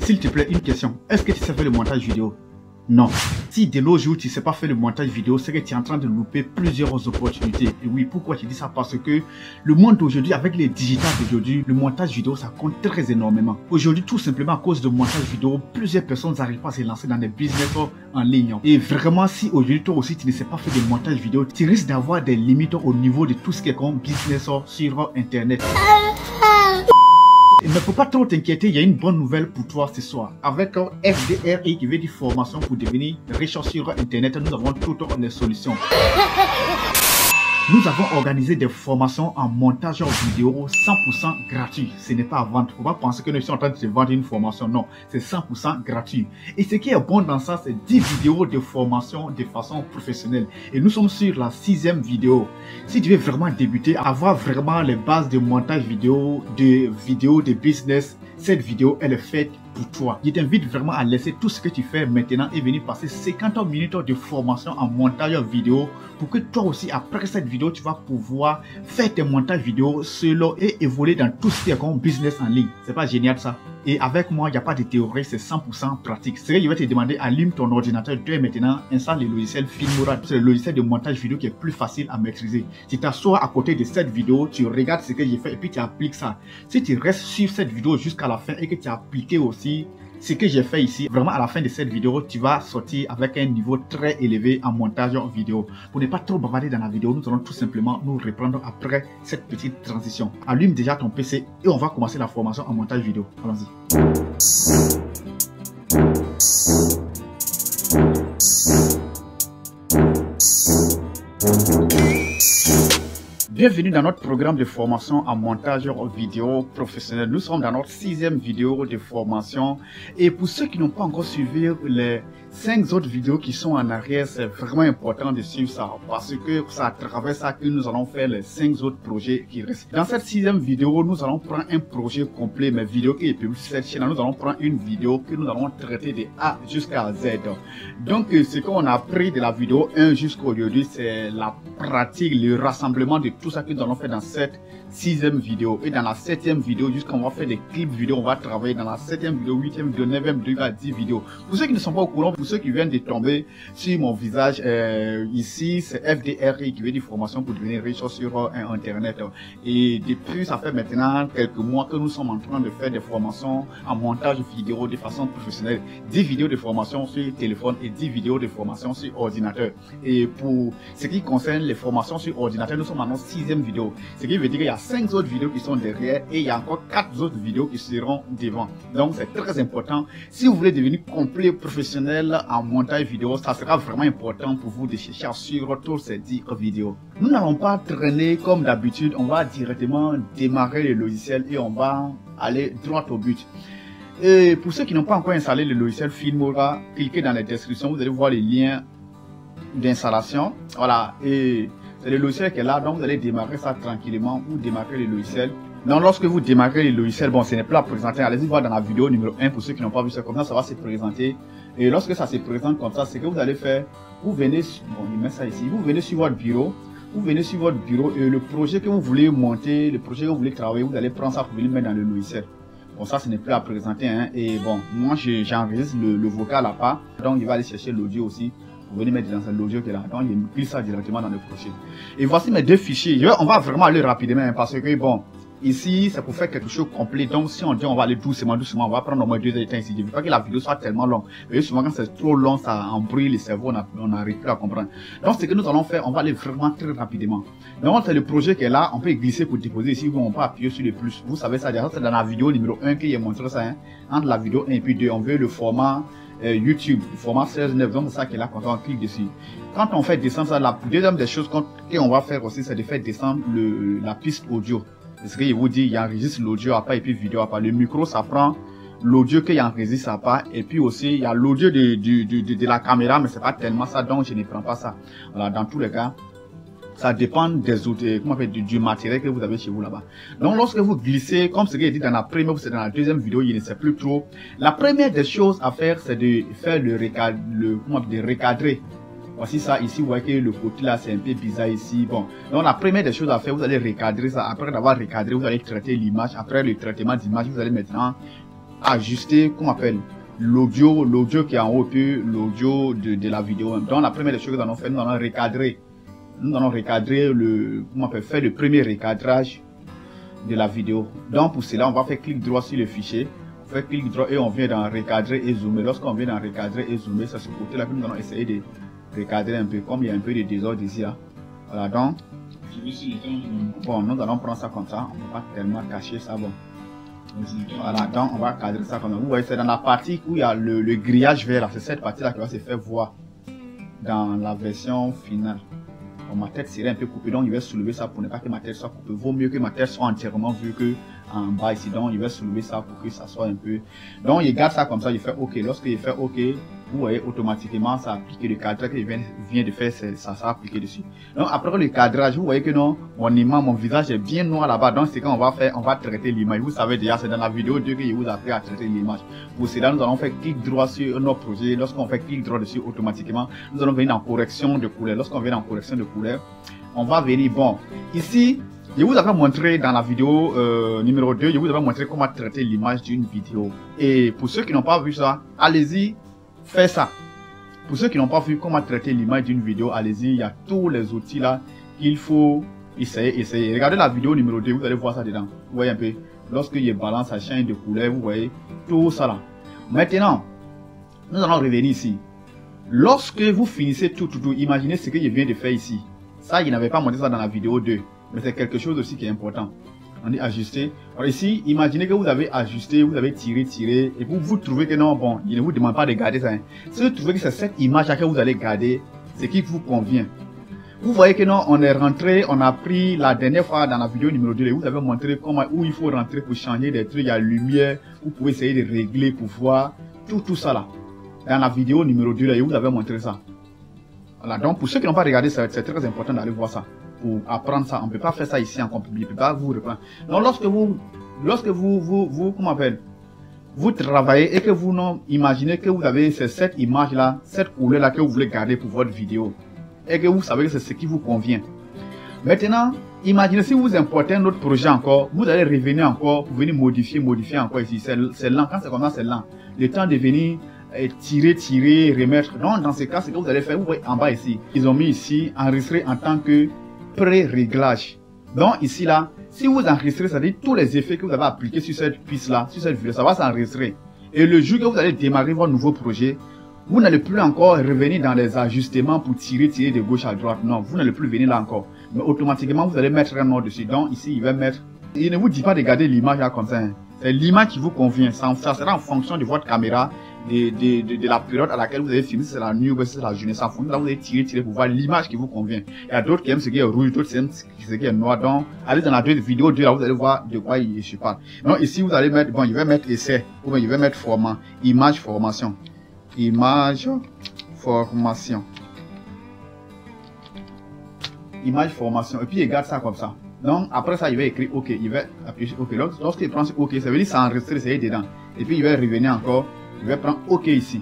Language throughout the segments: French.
S'il te plaît, une question. Est-ce que tu sais faire le montage vidéo? Non. Si de nos jours tu ne sais pas faire le montage vidéo, c'est que tu es en train de louper plusieurs opportunités. Et oui, pourquoi je dis ça? Parce que le monde d'aujourd'hui, avec les digitales d'aujourd'hui, le montage vidéo, ça compte très énormément. Aujourd'hui, tout simplement à cause de montage vidéo, plusieurs personnes n'arrivent pas à se lancer dans des business en ligne. Et vraiment, si aujourd'hui, toi aussi, tu ne sais pas faire de montage vidéo, tu risques d'avoir des limites au niveau de tout ce qui est comme business sur Internet. Il ne faut pas trop t'inquiéter, il y a une bonne nouvelle pour toi ce soir. Avec FDRI qui veut dire formation pour devenir riche sur Internet, nous avons toutes les solutions. Nous avons organisé des formations en montage vidéo 100% gratuit. Ce n'est pas à vendre. Il ne faut pas penser que nous sommes en train de te vendre une formation. Non, c'est 100% gratuit. Et ce qui est bon dans ça, c'est 10 vidéos de formation de façon professionnelle. Et nous sommes sur la 6e vidéo. Si tu veux vraiment débuter, avoir vraiment les bases de montage vidéo, de business, cette vidéo, elle est faite pour toi. Je t'invite vraiment à laisser tout ce que tu fais maintenant et venir passer 50 minutes de formation en montage vidéo pour que toi aussi, après cette vidéo, tu vas pouvoir faire tes montages vidéo solo et évoluer dans tout ce qui est comme business en ligne. C'est pas génial ça? Et avec moi, il n'y a pas de théorie, c'est 100% pratique. C'est que je vais te demander, allume ton ordinateur dès maintenant, installe le logiciel Filmora. C'est le logiciel de montage vidéo qui est plus facile à maîtriser. Tu t'assois à côté de cette vidéo, tu regardes ce que j'ai fait et puis tu appliques ça. Si tu restes sur cette vidéo jusqu'à la fin et que tu as appliqué aussi ce que j'ai fait ici, vraiment à la fin de cette vidéo, tu vas sortir avec un niveau très élevé en montage vidéo. Pour ne pas trop bavarder dans la vidéo, nous allons tout simplement nous reprendre après cette petite transition. Allume déjà ton PC et on va commencer la formation en montage vidéo. Allons-y. Bienvenue dans notre programme de formation en montage vidéo professionnel. Nous sommes dans notre 6e vidéo de formation. Et pour ceux qui n'ont pas encore suivi les 5 autres vidéos qui sont en arrière, c'est vraiment important de suivre ça. Parce que c'est à travers ça que nous allons faire les 5 autres projets qui restent. Dans cette 6e vidéo, nous allons prendre un projet complet, mais vidéo qui est publiée sur cette chaîne. Nous allons prendre une vidéo que nous allons traiter de A jusqu'à Z. Donc, ce qu'on a appris de la vidéo 1 jusqu'à aujourd'hui, c'est la pratique, le rassemblement de tout ça que nous allons faire dans cette 6e vidéo. Et dans la 7e vidéo, jusqu'à on va faire des clips vidéo, on va travailler dans la 7e vidéo, 8e vidéo, 9e vidéo, à 10 vidéos. Pour ceux qui ne sont pas au courant, pour ceux qui viennent de tomber sur mon visage, ici c'est FDRI qui veut dire formation pour devenir riche sur Internet. Et depuis, ça fait maintenant quelques mois que nous sommes en train de faire des formations en montage vidéo de façon professionnelle. 10 vidéos de formation sur téléphone et 10 vidéos de formation sur ordinateur. Et pour ce qui concerne les formations sur ordinateur, nous sommes maintenant 6e vidéo. Ce qui veut dire qu'il y a 5 autres vidéos qui sont derrière et il y a encore 4 autres vidéos qui seront devant. Donc c'est très important. Si vous voulez devenir complet professionnel en montage vidéo, ça sera vraiment important pour vous de chercher à suivre toutes ces 10 vidéos. Nous n'allons pas traîner comme d'habitude, on va directement démarrer le logiciel et on va aller droit au but. Et pour ceux qui n'ont pas encore installé le logiciel Filmora, cliquez dans la description, vous allez voir les liens d'installation. Voilà, et c'est le logiciel qui est là, donc vous allez démarrer ça tranquillement ou démarrer le logiciel. Donc lorsque vous démarrez le logiciel, bon, ce n'est pas présenté, allez-y voir dans la vidéo numéro 1 pour ceux qui n'ont pas vu ça, comme ça va se présenter. Et lorsque ça se présente comme ça, c'est que vous allez faire, vous venez, bon, il met ça ici, vous venez sur votre bureau, et le projet que vous voulez monter, le projet que vous voulez travailler, vous allez prendre ça pour venir mettre dans le logiciel. Bon, ça ce n'est plus à présenter, hein, et bon, moi j'enregistre le vocal à part, donc il va aller chercher l'audio aussi. Vous venez mettre dans l'audio qui est là, donc il glisse ça directement dans le projet. Et voici mes 2 fichiers. On va vraiment aller rapidement hein, parce que bon, ici c'est pour faire quelque chose de complet. Donc si on dit on va aller doucement, on va prendre au moins 2 heures de temps ici. Je ne veux pas que la vidéo soit tellement longue. Et souvent quand c'est trop long, ça embrouille le cerveau, on n'arrive plus à comprendre. Donc ce que nous allons faire, on va aller vraiment très rapidement. Donc c'est le projet qui est là, on peut glisser pour déposer ici, on peut appuyer sur le plus. Vous savez ça déjà, c'est dans la vidéo numéro 1 qu'il a montré ça. Hein. Entre la vidéo 1 et puis 2, on veut le format YouTube, le format 16:9, donc c'est ça qui est là quand on clique dessus. Quand on fait descendre ça, la deuxième des choses qu'on va faire aussi, c'est de faire descendre la piste audio. Parce qu'il vous dit, il enregistre l'audio à part et puis vidéo à part. Le micro, ça prend l'audio qu'il enregistre à part et puis aussi il y a l'audio de la caméra, mais c'est pas tellement ça, donc je ne prends pas ça. Voilà, dans tous les cas. Ça dépend des outils, du matériel que vous avez chez vous là-bas. Donc, lorsque vous glissez, comme ce qui est dit dans la première ou c'est dans la deuxième vidéo, il ne sait plus trop. La première des choses à faire, c'est de faire de recadrer. Voici ça, ici, vous voyez que le côté là, c'est un peu bizarre ici. Bon, donc la première des choses à faire, vous allez recadrer ça. Après avoir recadré, vous allez traiter l'image. Après le traitement d'image, vous allez maintenant ajuster, comment on appelle, l'audio qui est en haut, puis l'audio de la vidéo. Donc la première des choses que nous allons faire, nous allons recadrer. Nous allons recadrer comment on peut faire le premier recadrage de la vidéo. Donc pour cela, on va faire clic droit sur le fichier. On fait clic droit et on vient dans recadrer et zoomer. Lorsqu'on vient dans recadrer et zoomer, c'est ce côté-là que nous allons essayer de recadrer un peu, comme il y a un peu de désordre ici. Là. Voilà, donc, bon, nous allons prendre ça comme ça. On ne va pas tellement cacher ça. Bon. Voilà, donc on va cadrer ça comme ça. Vous voyez, c'est dans la partie où il y a le grillage vert. C'est cette partie-là qui va se faire voir dans la version finale. Bon, ma tête serait un peu coupée, donc il va soulever ça pour ne pas que ma tête soit coupée. Vaut mieux que ma tête soit entièrement vue que en bas ici. Donc il va soulever ça pour que ça soit un peu. Donc il garde ça comme ça, il fait OK. Lorsqu'il fait OK, vous voyez automatiquement ça applique le cadrage qu'il vient de faire, ça appliqué dessus. Donc après le cadrage, vous voyez que non, mon visage est bien noir là-bas. Donc c'est quand on va faire, on va traiter l'image. Vous savez déjà, c'est dans la vidéo 2 que je vous ai appris à traiter l'image. Pour cela, nous allons faire clic droit sur notre projet. Lorsqu'on fait clic droit dessus, automatiquement, nous allons venir en correction de couleur. Lorsqu'on vient en correction de couleur, on va venir, bon, ici, je vous avais montré dans la vidéo numéro 2, je vous avais montré comment traiter l'image d'une vidéo. Et pour ceux qui n'ont pas vu ça, allez-y, faites ça. Pour ceux qui n'ont pas vu comment traiter l'image d'une vidéo, allez-y, il y a tous les outils là qu'il faut essayer. Regardez la vidéo numéro 2, vous allez voir ça dedans. Vous voyez un peu, lorsque je balance la chaîne de couleurs, vous voyez tout ça là. Maintenant, nous allons revenir ici. Lorsque vous finissez tout, imaginez ce que je viens de faire ici. Ça, je n'avais pas montré ça dans la vidéo 2. Mais c'est quelque chose aussi qui est important. On dit ajuster. Alors ici, imaginez que vous avez ajusté, vous avez tiré, et vous trouvez que non, bon, il ne vous demande pas de garder ça. Hein. Si vous trouvez que c'est cette image-là que vous allez garder, ce qui vous convient. Vous voyez que non, on est rentré, on a pris la dernière fois dans la vidéo numéro 2, vous avez montré comment, où il faut rentrer pour changer des trucs, il y a lumière, vous pouvez essayer de régler pour voir tout ça là. Dans la vidéo numéro 2, là, vous avez montré ça. Voilà, donc pour ceux qui n'ont pas regardé, c'est très important d'aller voir ça. Pour apprendre ça, on ne peut pas faire ça ici en public, on ne peut pas vous reprendre. Donc lorsque vous comment on appelle, vous travaillez et que vous non, imaginez que vous avez cette image là, cette couleur là que vous voulez garder pour votre vidéo et que vous savez que c'est ce qui vous convient. Maintenant, imaginez si vous importez un autre projet encore, vous allez revenir encore pour venir modifier encore ici. C'est lent, quand c'est comme ça, c'est lent. Le temps de venir tirer, remettre. Donc dans ce cas, ce que vous allez faire, vous voyez en bas ici, ils ont mis ici enregistré en tant que pré-réglage. Donc ici là, si vous enregistrez, c'est-à-dire tous les effets que vous avez appliqués sur cette piste là, sur cette vidéo, ça va s'enregistrer. Et le jour que vous allez démarrer votre nouveau projet, vous n'allez plus encore revenir dans les ajustements pour tirer de gauche à droite. Non, vous n'allez plus venir là encore. Mais automatiquement, vous allez mettre un nom dessus. Donc ici, il va mettre. Il ne vous dit pas de garder l'image là comme ça. Hein. C'est l'image qui vous convient. Ça sera en fonction de votre caméra, de la période à laquelle vous avez filmé. Si c'est la nuit ou si c'est la journée. Ça fonctionne. Là, vous allez tirer pour voir l'image qui vous convient. Il y a d'autres qui aiment ce qui est rouge, d'autres qui aiment ce qui est noir. Donc, allez dans la vidéo 2, là, vous allez voir de quoi je parle. Donc ici, vous allez mettre, bon, il va mettre essai, ou bien il va mettre format, image formation. Image formation. Image formation. Et puis il garde ça comme ça. Donc après ça, il va écrire OK. Il va appuyer sur OK. Lorsqu'il prend sur OK, ça veut dire que ça enregistre, c'est dedans. Et puis il va revenir encore. Il va prendre OK ici.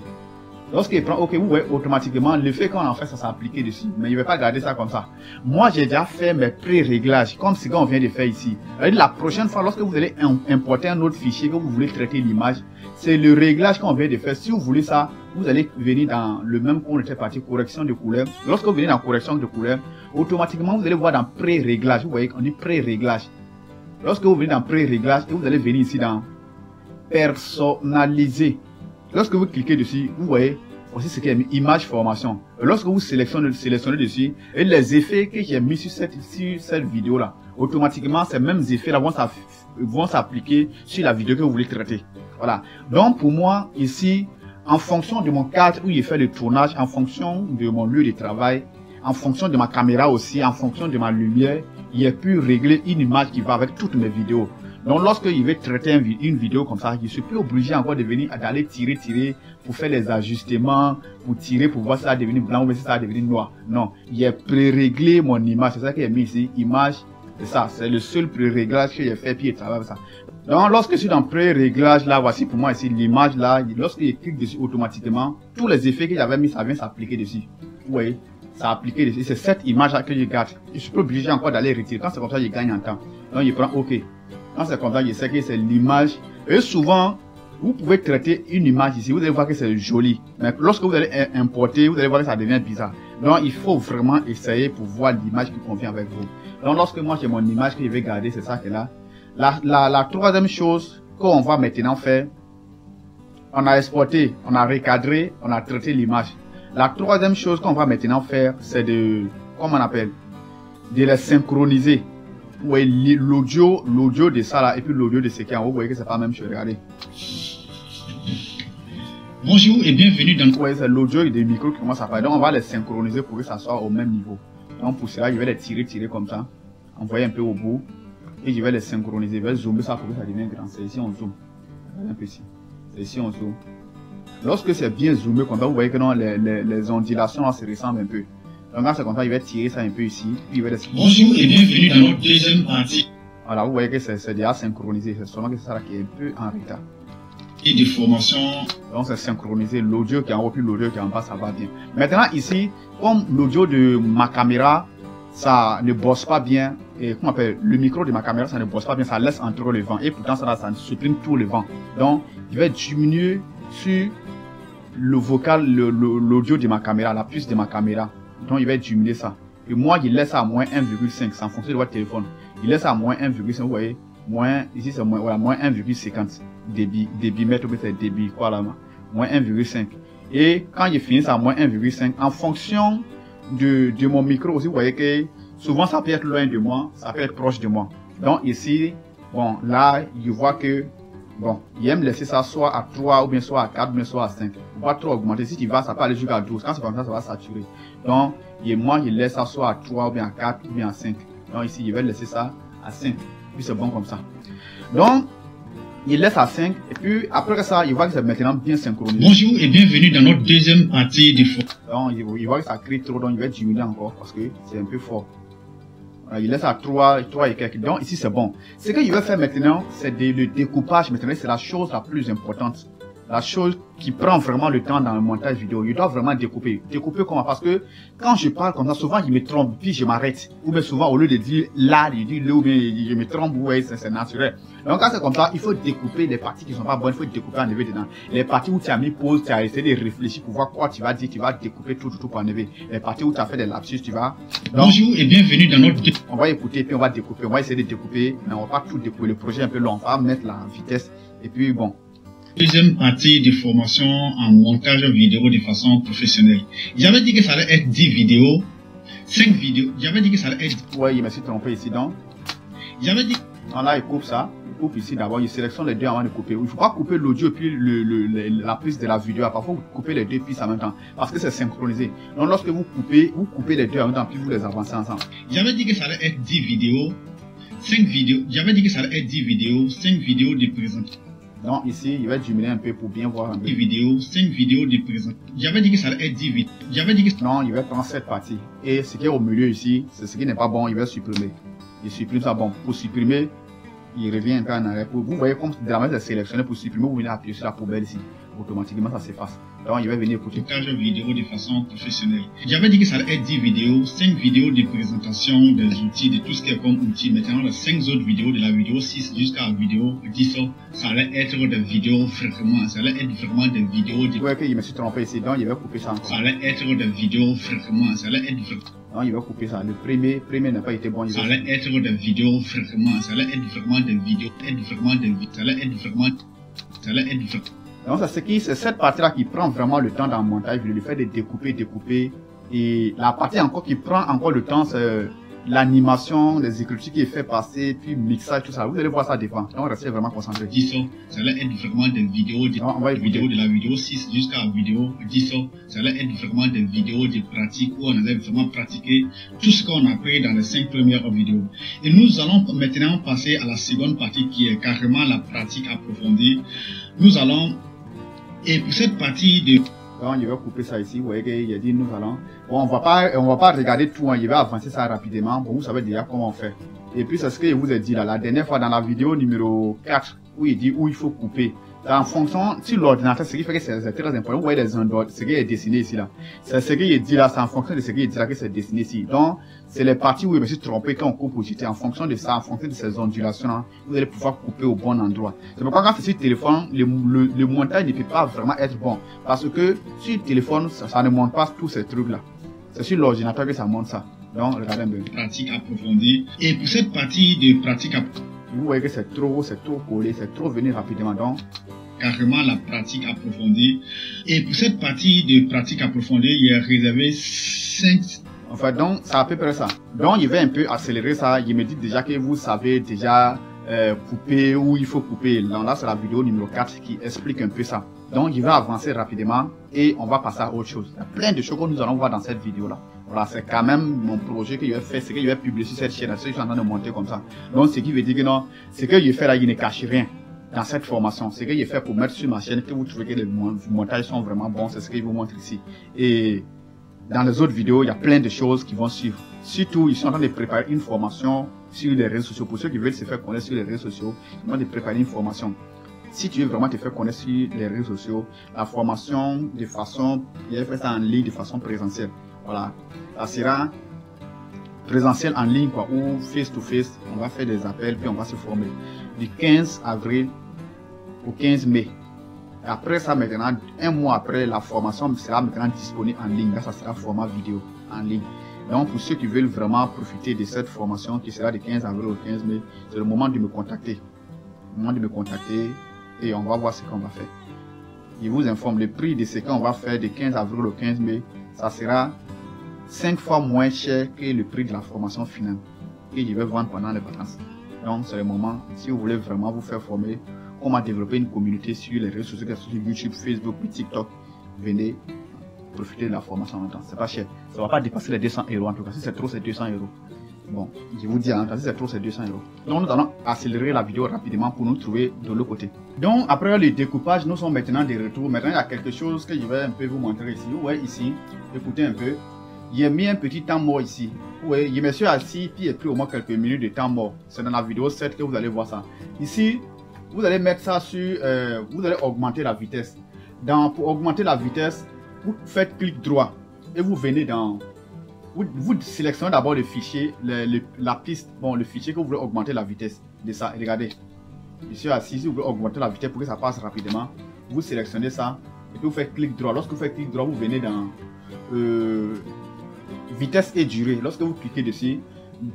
Lorsqu'il prend OK, vous voyez automatiquement le fait qu'on en fait, ça s'est appliqué dessus. Mais il ne va pas garder ça comme ça. Moi, j'ai déjà fait mes pré-réglages, comme ce qu'on vient de faire ici. La prochaine fois, lorsque vous allez importer un autre fichier que vous voulez traiter l'image, c'est le réglage qu'on vient de faire. Si vous voulez ça, vous allez venir dans le même qu'on était parti, correction de couleur. Lorsque vous venez dans correction de couleur, automatiquement, vous allez voir dans pré-réglage. Vous voyez qu'on dit pré-réglage. Lorsque vous venez dans pré-réglage, et vous allez venir ici dans personnaliser. Lorsque vous cliquez dessus, vous voyez aussi ce qui est mis image formation. Et lorsque vous sélectionnez dessus, et les effets que j'ai mis sur cette vidéo là, automatiquement ces mêmes effets là vont s'appliquer sur la vidéo que vous voulez traiter. Voilà. Donc pour moi ici, en fonction de mon cadre où j'ai fait le tournage, en fonction de mon lieu de travail, en fonction de ma caméra aussi, en fonction de ma lumière, j'ai pu régler une image qui va avec toutes mes vidéos. Donc lorsque je vais traiter une vidéo comme ça, je ne suis plus obligé encore de venir d'aller tirer pour faire les ajustements, pour tirer pour voir si ça va devenir blanc ou si ça va devenir noir. Non, j'ai pré-réglé mon image, c'est ça que j'ai mis ici, image, c'est ça, c'est le seul pré-réglage que j'ai fait puis je travaille avec ça. Donc lorsque je suis dans pré-réglage là, voici pour moi ici l'image là, lorsque je clique dessus automatiquement, tous les effets que j'avais mis, ça vient s'appliquer dessus. Vous voyez, ça a appliqué dessus, c'est cette image là que je garde. Je suis pas obligé encore d'aller retirer, quand c'est comme ça je gagne en temps. Donc je prends OK. Quand c'est comme ça, je sais que c'est l'image. Et souvent, Vous pouvez traiter une image ici, vous allez voir que c'est joli. Mais lorsque vous allez importer, vous allez voir que ça devient bizarre. Donc, il faut vraiment essayer pour voir l'image qui convient avec vous. Donc, lorsque moi j'ai mon image que je vais garder, c'est ça qui est là. La troisième chose qu'on va maintenant faire, on a exporté, on a recadré, on a traité l'image. La troisième chose qu'on va maintenant faire, c'est de, comment on appelle, de les synchroniser. Vous voyez l'audio de ça là et puis l'audio de ce qui est en haut, vous voyez que c'est pas la même chose, regardez. Bonjour et bienvenue dans... Vous voyez, c'est l'audio et des micros qui commencent à parler. Donc on va les synchroniser pour que ça soit au même niveau. Donc pour cela, je vais les tirer comme ça, envoyer un peu au bout et je vais les synchroniser. Je vais zoomer ça pour que ça devienne grand. C'est ici on zoome. Un peu ici. C'est ici on zoome. Lorsque c'est bien zoomé comme ça, vous voyez que non, les ondulations là, se ressemblent un peu. Donc là c'est comme ça, il va tirer ça un peu ici. Puis il va les... Bonjour et bienvenue dans notre deuxième partie. Voilà, vous voyez que c'est déjà synchronisé. C'est seulement que c'est ça là qui est un peu en retard. Et de formation. Donc c'est synchronisé. L'audio qui est en haut puis l'audio qui est en bas, ça va bien. Maintenant ici, comme l'audio de ma caméra, ça ne bosse pas bien. Et comment on appelle, le micro de ma caméra, ça ne bosse pas bien, ça laisse entrer le vent. Et pourtant ça supprime tout le vent. Donc je vais diminuer sur le vocal, l'audio de ma caméra, la puce de ma caméra. Donc il va diminuer ça. Et moi je laisse ça à moins 1,5, c'est en fonction de votre téléphone. Il laisse ça à moins 1,5, vous voyez. Moins, ici c'est moins, voilà, moins 1,50 débit mètre, ou c'est débit, quoi là, moins 1,5. Et quand je finis ça à moins 1,5, en fonction de mon micro aussi, vous voyez que souvent ça peut être loin de moi, ça peut être proche de moi. Donc ici, bon, là, je vois que, bon, il aime laisser ça soit à 3, ou bien soit à 4, ou bien soit à 5. Faut pas trop augmenter. Si tu vas, ça peut aller jusqu'à 12. Quand c'est comme ça, ça va saturer. Donc, moi, je laisse ça soit à 3, ou bien à 4, ou bien à 5. Donc ici, je vais laisser ça à 5. Puis c'est bon comme ça. Donc, il laisse à 5. Et puis, après ça, il voit que c'est maintenant bien synchronisé. Bonjour et bienvenue dans notre deuxième partie de Donc, il voit que ça crie trop, donc il va diminuer encore parce que c'est un peu fort. Voilà, il laisse à 3 et quelques. Donc, ici, c'est bon. Ce qu'il va faire maintenant, c'est le découpage. Maintenant, c'est la chose la plus importante. La chose qui prend vraiment le temps dans le montage vidéo. Il doit vraiment découper. Découper comment? Parce que quand je parle comme ça, souvent je me trompe, puis je m'arrête. Ou bien souvent, au lieu de dire là, je dis là, ou bien je me trompe, ouais, c'est naturel. Donc quand c'est comme ça, il faut découper les parties qui sont pas bonnes, il faut découper, enlever dedans. Les parties où tu as mis pause, tu as essayé de réfléchir pour voir quoi tu vas dire, tu vas découper tout pour enlever. Les parties où tu as fait des lapsus, tu vas... Donc, bonjour et bienvenue dans notre... On va écouter, puis on va découper. On va essayer de découper, mais on va pas tout découper. Le projet est un peu long, on va mettre la vitesse, et puis bon. Deuxième partie de formation en montage vidéo de façon professionnelle. J'avais dit que ça allait être 10 vidéos, 5 vidéos. J'avais dit que ça allait être... Ouais, il me suis trompé ici, donc. J'avais dit... Donc là, il coupe ça. Il coupe ici d'abord, il sélectionne les deux avant de couper. Il ne faut pas couper l'audio puis la piste de la vidéo. Parfois, vous coupez les deux pistes en même temps. Parce que c'est synchronisé. Donc lorsque vous coupez les deux en même temps, puis vous les avancez ensemble. J'avais dit que ça allait être 10 vidéos, 5 vidéos. J'avais dit que ça allait être 10 vidéos, 5 vidéos de présentation. Donc ici, il va diminuer un peu pour bien voir un peu. 10 vidéos, 5 vidéos de présentation. J'avais dit que ça allait être 10 vidéos. J'avais dit que... Non, il va prendre cette partie. Et ce qui est au milieu ici, c'est ce qui n'est pas bon, il va supprimer. Il supprime ça. Bon, pour supprimer, il revient un peu en arrière. Vous voyez comme la main est sélectionnée pour supprimer, vous venez appuyer sur la poubelle ici. Automatiquement, ça s'efface. Donc, il va venir écouter. Montage vidéo de façon professionnelle. J'avais dit que ça allait être 10 vidéos, 5 vidéos de présentation des outils, de tout ce qui est comme outil. Maintenant, les 5 autres vidéos, de la vidéo 6 jusqu'à la vidéo 10, ça allait être des vidéos vraiment, ça allait être vraiment des vidéos de... Ouais, il me suis trompé ici, donc il va couper ça encore. Ça allait être des vidéos vraiment, ça allait être vraiment... Non, il va couper ça. Le premier n'a pas été bon. Ça allait être des vidéos vraiment, ça allait être vraiment des vidéos, ça allait être vraiment... Donc c'est cette partie-là qui prend vraiment le temps dans le montage, le fait de découper. Et la partie encore qui prend encore le temps, c'est l'animation, les écritures qui est fait passer, puis mixage, tout ça. Vous allez voir ça dépend. Donc restez vraiment concentré. 10, ça allait être vraiment des vidéos, de la vidéo 6 jusqu'à la vidéo 10, ça allait être vraiment des vidéos de pratique où on allait vraiment pratiquer tout ce qu'on a appris dans les 5 premières vidéos. Et nous allons maintenant passer à la seconde partie qui est carrément la pratique approfondie. Nous allons... Et pour cette partie de... Donc, je vais couper ça ici. Vous voyez qu'il a dit nous allons... Bon, on va pas regarder tout. Hein. Je vais avancer ça rapidement. Bon, vous savez déjà comment on fait. Et puis, c'est ce que je vous ai dit là. La dernière fois dans la vidéo numéro 4, où il dit où il faut couper. En fonction, sur l'ordinateur, ce qui fait que c'est très important. Vous voyez les endroits, ce qui est dessiné ici là. C'est ce qui est dit là, c'est en fonction de ce qui est dit là que c'est dessiné ici. Donc, c'est les parties où je me suis trompé quand on coupe ou jeter. En fonction de ça, en fonction de ces ondulations là, vous allez pouvoir couper au bon endroit. C'est pourquoi quand c'est sur le téléphone, le montage ne peut pas vraiment être bon. Parce que sur le téléphone, ça ne montre pas tous ces trucs là. C'est sur l'ordinateur que ça montre ça. Donc, regardez un peu. Pratique approfondie. Et pour cette partie de pratique approfondie, vous voyez que c'est trop collé, c'est trop venu rapidement. Donc, carrément la pratique approfondie. Et pour cette partie de pratique approfondie, il est réservé 5. Enfin, donc, c'est à peu près ça. Donc, il va un peu accélérer ça. Il me dit déjà que vous savez déjà couper où il faut couper. Donc là, c'est la vidéo numéro 4 qui explique un peu ça. Donc, il va avancer rapidement et on va passer à autre chose. Il y a plein de choses que nous allons voir dans cette vidéo-là. Voilà, c'est quand même mon projet que je vais faire, c'est que je vais publier sur cette chaîne, c'est que je suis en train de monter comme ça. Donc, ce qui veut dire que non, ce que je fais là, il ne cache rien dans cette formation. Ce que je fais pour mettre sur ma chaîne, que vous trouvez que les montages sont vraiment bons, c'est ce que je vous montre ici. Et dans les autres vidéos, il y a plein de choses qui vont suivre. Surtout, ils sont en train de préparer une formation sur les réseaux sociaux. Pour ceux qui veulent se faire connaître sur les réseaux sociaux, ils sont en train de préparer une formation. Si tu veux vraiment te faire connaître sur les réseaux sociaux, la formation de façon, il va faire ça en ligne de façon présentielle. Voilà, ça sera présentiel en ligne quoi, ou face to face, on va faire des appels puis on va se former du 15 avril au 15 mai. Après ça maintenant, un mois après, la formation sera maintenant disponible en ligne. Là, ça sera format vidéo en ligne. Donc pour ceux qui veulent vraiment profiter de cette formation qui sera du 15 avril au 15 mai, c'est le moment de me contacter. Le moment de me contacter et on va voir ce qu'on va faire. Je vous informe, le prix de ce qu'on va faire du 15 avril au 15 mai, ça sera 5 fois moins cher que le prix de la formation finale que je vais vendre pendant les vacances. Donc c'est le moment, si vous voulez vraiment vous faire former, on va développer une communauté sur les réseaux sociaux, sur YouTube, Facebook, TikTok. Venez profiter de la formation en même temps. C'est pas cher. Ça va pas dépasser les 200 € en tout cas. Si c'est trop, c'est 200 €. Bon, je vous dis, hein, si c'est trop, c'est 200 €. Donc nous allons accélérer la vidéo rapidement pour nous trouver de l'autre côté. Donc après le découpage, nous sommes maintenant de retour. Maintenant il y a quelque chose que je vais un peu vous montrer ici. Vous voyez ici, écoutez un peu. J'ai mis un petit temps mort ici. Oui, je me suis assis puis j'ai pris au moins quelques minutes de temps mort. C'est dans la vidéo 7 que vous allez voir ça. Ici, vous allez mettre ça sur, vous allez augmenter la vitesse. Pour augmenter la vitesse, vous faites clic droit et vous venez dans, vous sélectionnez d'abord le fichier, la piste, bon le fichier que vous voulez augmenter la vitesse de ça. Et regardez, je suis assis, si vous voulez augmenter la vitesse pour que ça passe rapidement, vous sélectionnez ça et puis vous faites clic droit. Lorsque vous faites clic droit, vous venez dans vitesse et durée. Lorsque vous cliquez dessus,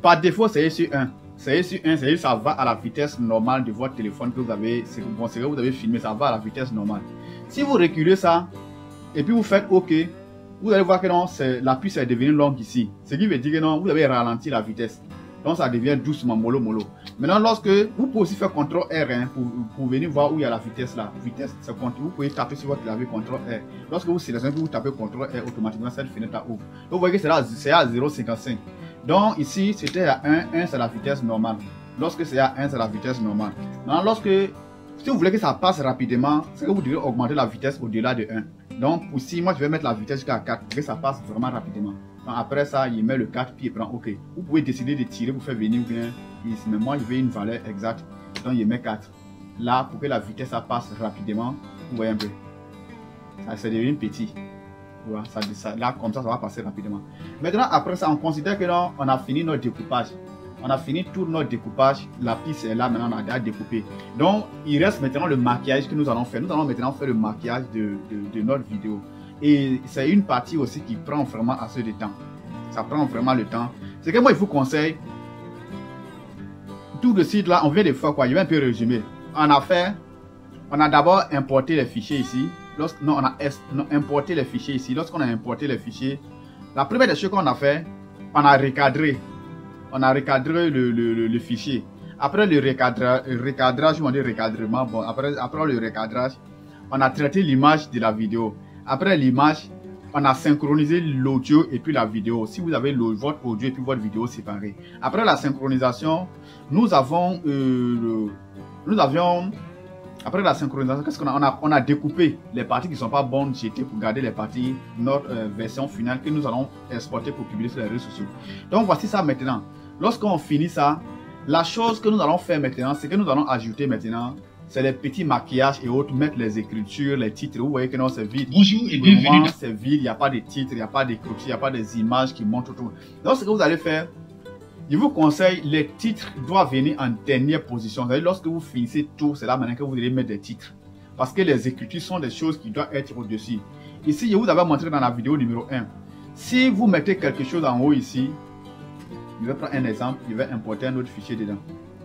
par défaut c'est sur 1. C'est sur 1, c'est ça va à la vitesse normale de votre téléphone que vous avez, bon, c'est que vous avez filmé, ça va à la vitesse normale. Si vous reculez ça et puis vous faites OK, vous allez voir que non, la piste est devenue longue ici. Ce qui veut dire que non, vous avez ralenti la vitesse. Donc ça devient doucement mollo mollo. Maintenant, lorsque vous pouvez aussi faire CTRL R hein, pour venir voir où il y a la vitesse là. Vitesse, vous pouvez taper sur votre clavier CTRL R. Lorsque vous sélectionnez, vous tapez CTRL R, automatiquement cette fenêtre là ouvre. Donc vous voyez que c'est à 0,55. Donc ici, c'était à 1, 1 c'est la vitesse normale. Lorsque c'est à 1, c'est la vitesse normale. Maintenant, si vous voulez que ça passe rapidement, c'est que vous devez augmenter la vitesse au-delà de 1. Donc ici, moi je vais mettre la vitesse jusqu'à 4 pour que ça passe vraiment rapidement. Donc, après ça, il met le 4 puis il prend OK. Vous pouvez décider de tirer pour faire venir ou bien ici. Mais moi, je veux une valeur exacte. Donc il met 4. Là, pour que la vitesse ça passe rapidement, vous voyez un peu. Ça devient petit. Voilà, là, comme ça va passer rapidement. Maintenant, après ça, on considère que là, on a fini notre découpage. On a fini tout notre découpage. La piste est là, maintenant, on a déjà découpé. Donc, il reste maintenant le maquillage que nous allons faire. Nous allons maintenant faire le maquillage de notre vidéo. Et c'est une partie aussi qui prend vraiment assez de temps. Ça prend vraiment le temps. C'est que moi, je vous conseille, tout de suite là, on vient de faire quoi? Je vais un peu résumer. On a d'abord importé les fichiers ici. On a importé les fichiers ici. Lorsqu'on a importé les fichiers, la première des choses qu'on a fait, on a recadré. On a recadré le fichier. Après le recadrage, on dit recadrement. Bon, après le recadrage, on a traité l'image de la vidéo. Après l'image, on a synchronisé l'audio et puis la vidéo. Si vous avez votre audio et puis votre vidéo séparés. Après la synchronisation, après la synchronisation, qu'est-ce qu'on a? On a découpé les parties qui ne sont pas bonnes jetées pour garder les parties, notre version finale que nous allons exporter pour publier sur les réseaux sociaux. Donc voici ça maintenant. Lorsqu'on finit ça, la chose que nous allons faire maintenant, c'est que nous allons ajouter maintenant c'est les petits maquillages et autres, mettre les écritures, les titres. Vous voyez que non, c'est vide. Bonjour et bienvenue. C'est vide, il n'y a pas de titres, il n'y a pas d'écriture, il n'y a pas des images qui montrent tout. Donc, ce que vous allez faire, je vous conseille, les titres doivent venir en dernière position. C'est-à-dire, lorsque vous finissez tout, c'est là maintenant que vous allez mettre des titres. Parce que les écritures sont des choses qui doivent être au-dessus. Ici, je vous avais montré dans la vidéo numéro 1. Si vous mettez quelque chose en haut ici, je vais prendre un exemple, je vais importer un autre fichier dedans.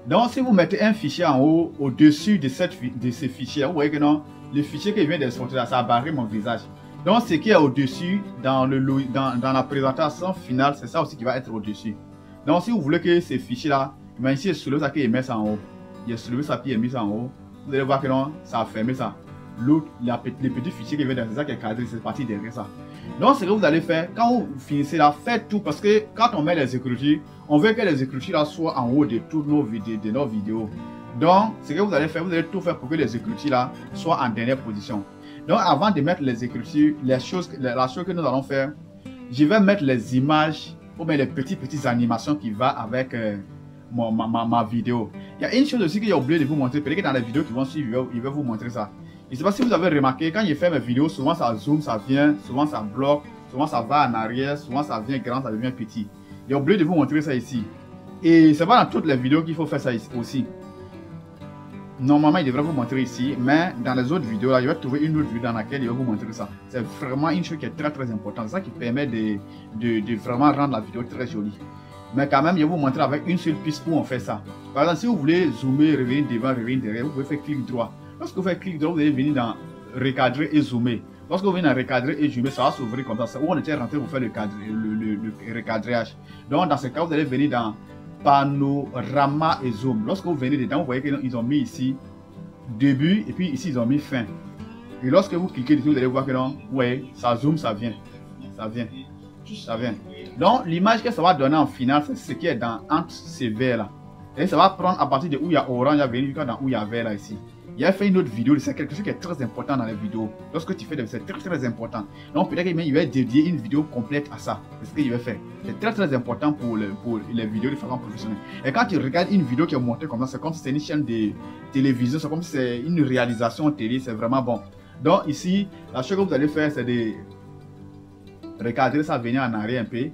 Donc, si vous mettez un fichier en haut, au-dessus de ces fichiers, vous voyez que non, le fichier que je viens d'exporter là, ça a barré mon visage. Donc, ce qui est au-dessus, dans la présentation finale, c'est ça aussi qui va être au-dessus. Donc, si vous voulez que ces fichiers-là, imaginez si je soulève ça qui est mis ça en haut, il a soulevé ça qui est mis ça en haut, vous allez voir que non, ça a fermé ça. L'autre, les petits fichiers qui viennent dans ça qui est cadré, c'est parti derrière ça. Donc, ce que vous allez faire, quand vous finissez là, faites tout, parce que quand on met les écritures, on veut que les écritures là soient en haut de toutes nos vidéos. Donc, ce que vous allez faire, vous allez tout faire pour que les écritures là soient en dernière position. Donc, avant de mettre les écritures, la chose que nous allons faire, je vais mettre les images ou bien les petites animations qui vont avec ma vidéo. Il y a une chose aussi que j'ai oublié de vous montrer, peut-être que dans les vidéos qui vont suivre, il va vous montrer ça. Je ne sais pas si vous avez remarqué, quand je fais mes vidéos, souvent ça zoome, ça vient, souvent ça bloque, souvent ça va en arrière, souvent ça vient grand, ça devient petit. J'ai oublié de vous montrer ça ici. Et c'est pas dans toutes les vidéos qu'il faut faire ça ici aussi. Normalement, il devrait vous montrer ici, mais dans les autres vidéos, là, je vais trouver une autre vidéo dans laquelle il va vous montrer ça. C'est vraiment une chose qui est très importante. C'est ça qui permet de vraiment rendre la vidéo très jolie. Mais quand même, je vais vous montrer avec une seule piste où on fait ça. Par exemple, si vous voulez zoomer, revenir devant, revenir derrière, vous pouvez faire clic droit. Lorsque vous faites clic droit, vous allez venir dans recadrer et zoomer. Lorsque vous venez dans recadrer et zoomer, ça va s'ouvrir comme ça. C'est où on était rentré pour faire le recadrage. Donc, dans ce cas, vous allez venir dans panorama et zoom. Lorsque vous venez dedans, vous voyez qu'ils ont mis ici début et puis ici ils ont mis fin. Et lorsque vous cliquez dessus, vous allez voir que non, ouais, ça zoome, ça vient. Donc, l'image que ça va donner en finale, c'est ce qui est entre ces verts là. Et ça va prendre à partir de où il y a orange, il y a venir dans où il y a vert là ici. Il a fait une autre vidéo, c'est quelque chose qui est très important dans les vidéos. Lorsque tu fais, c'est très important. Donc peut-être qu'il va dédier une vidéo complète à ça. C'est ce qu'il va faire. C'est très important pour les vidéos de façon professionnelle. Et quand tu regardes une vidéo qui est montée comme ça, c'est comme si c'est une chaîne de télévision, c'est comme si c'est une réalisation télé, c'est vraiment bon. Donc ici, la chose que vous allez faire, c'est de recadrer ça, venir en arrière un peu.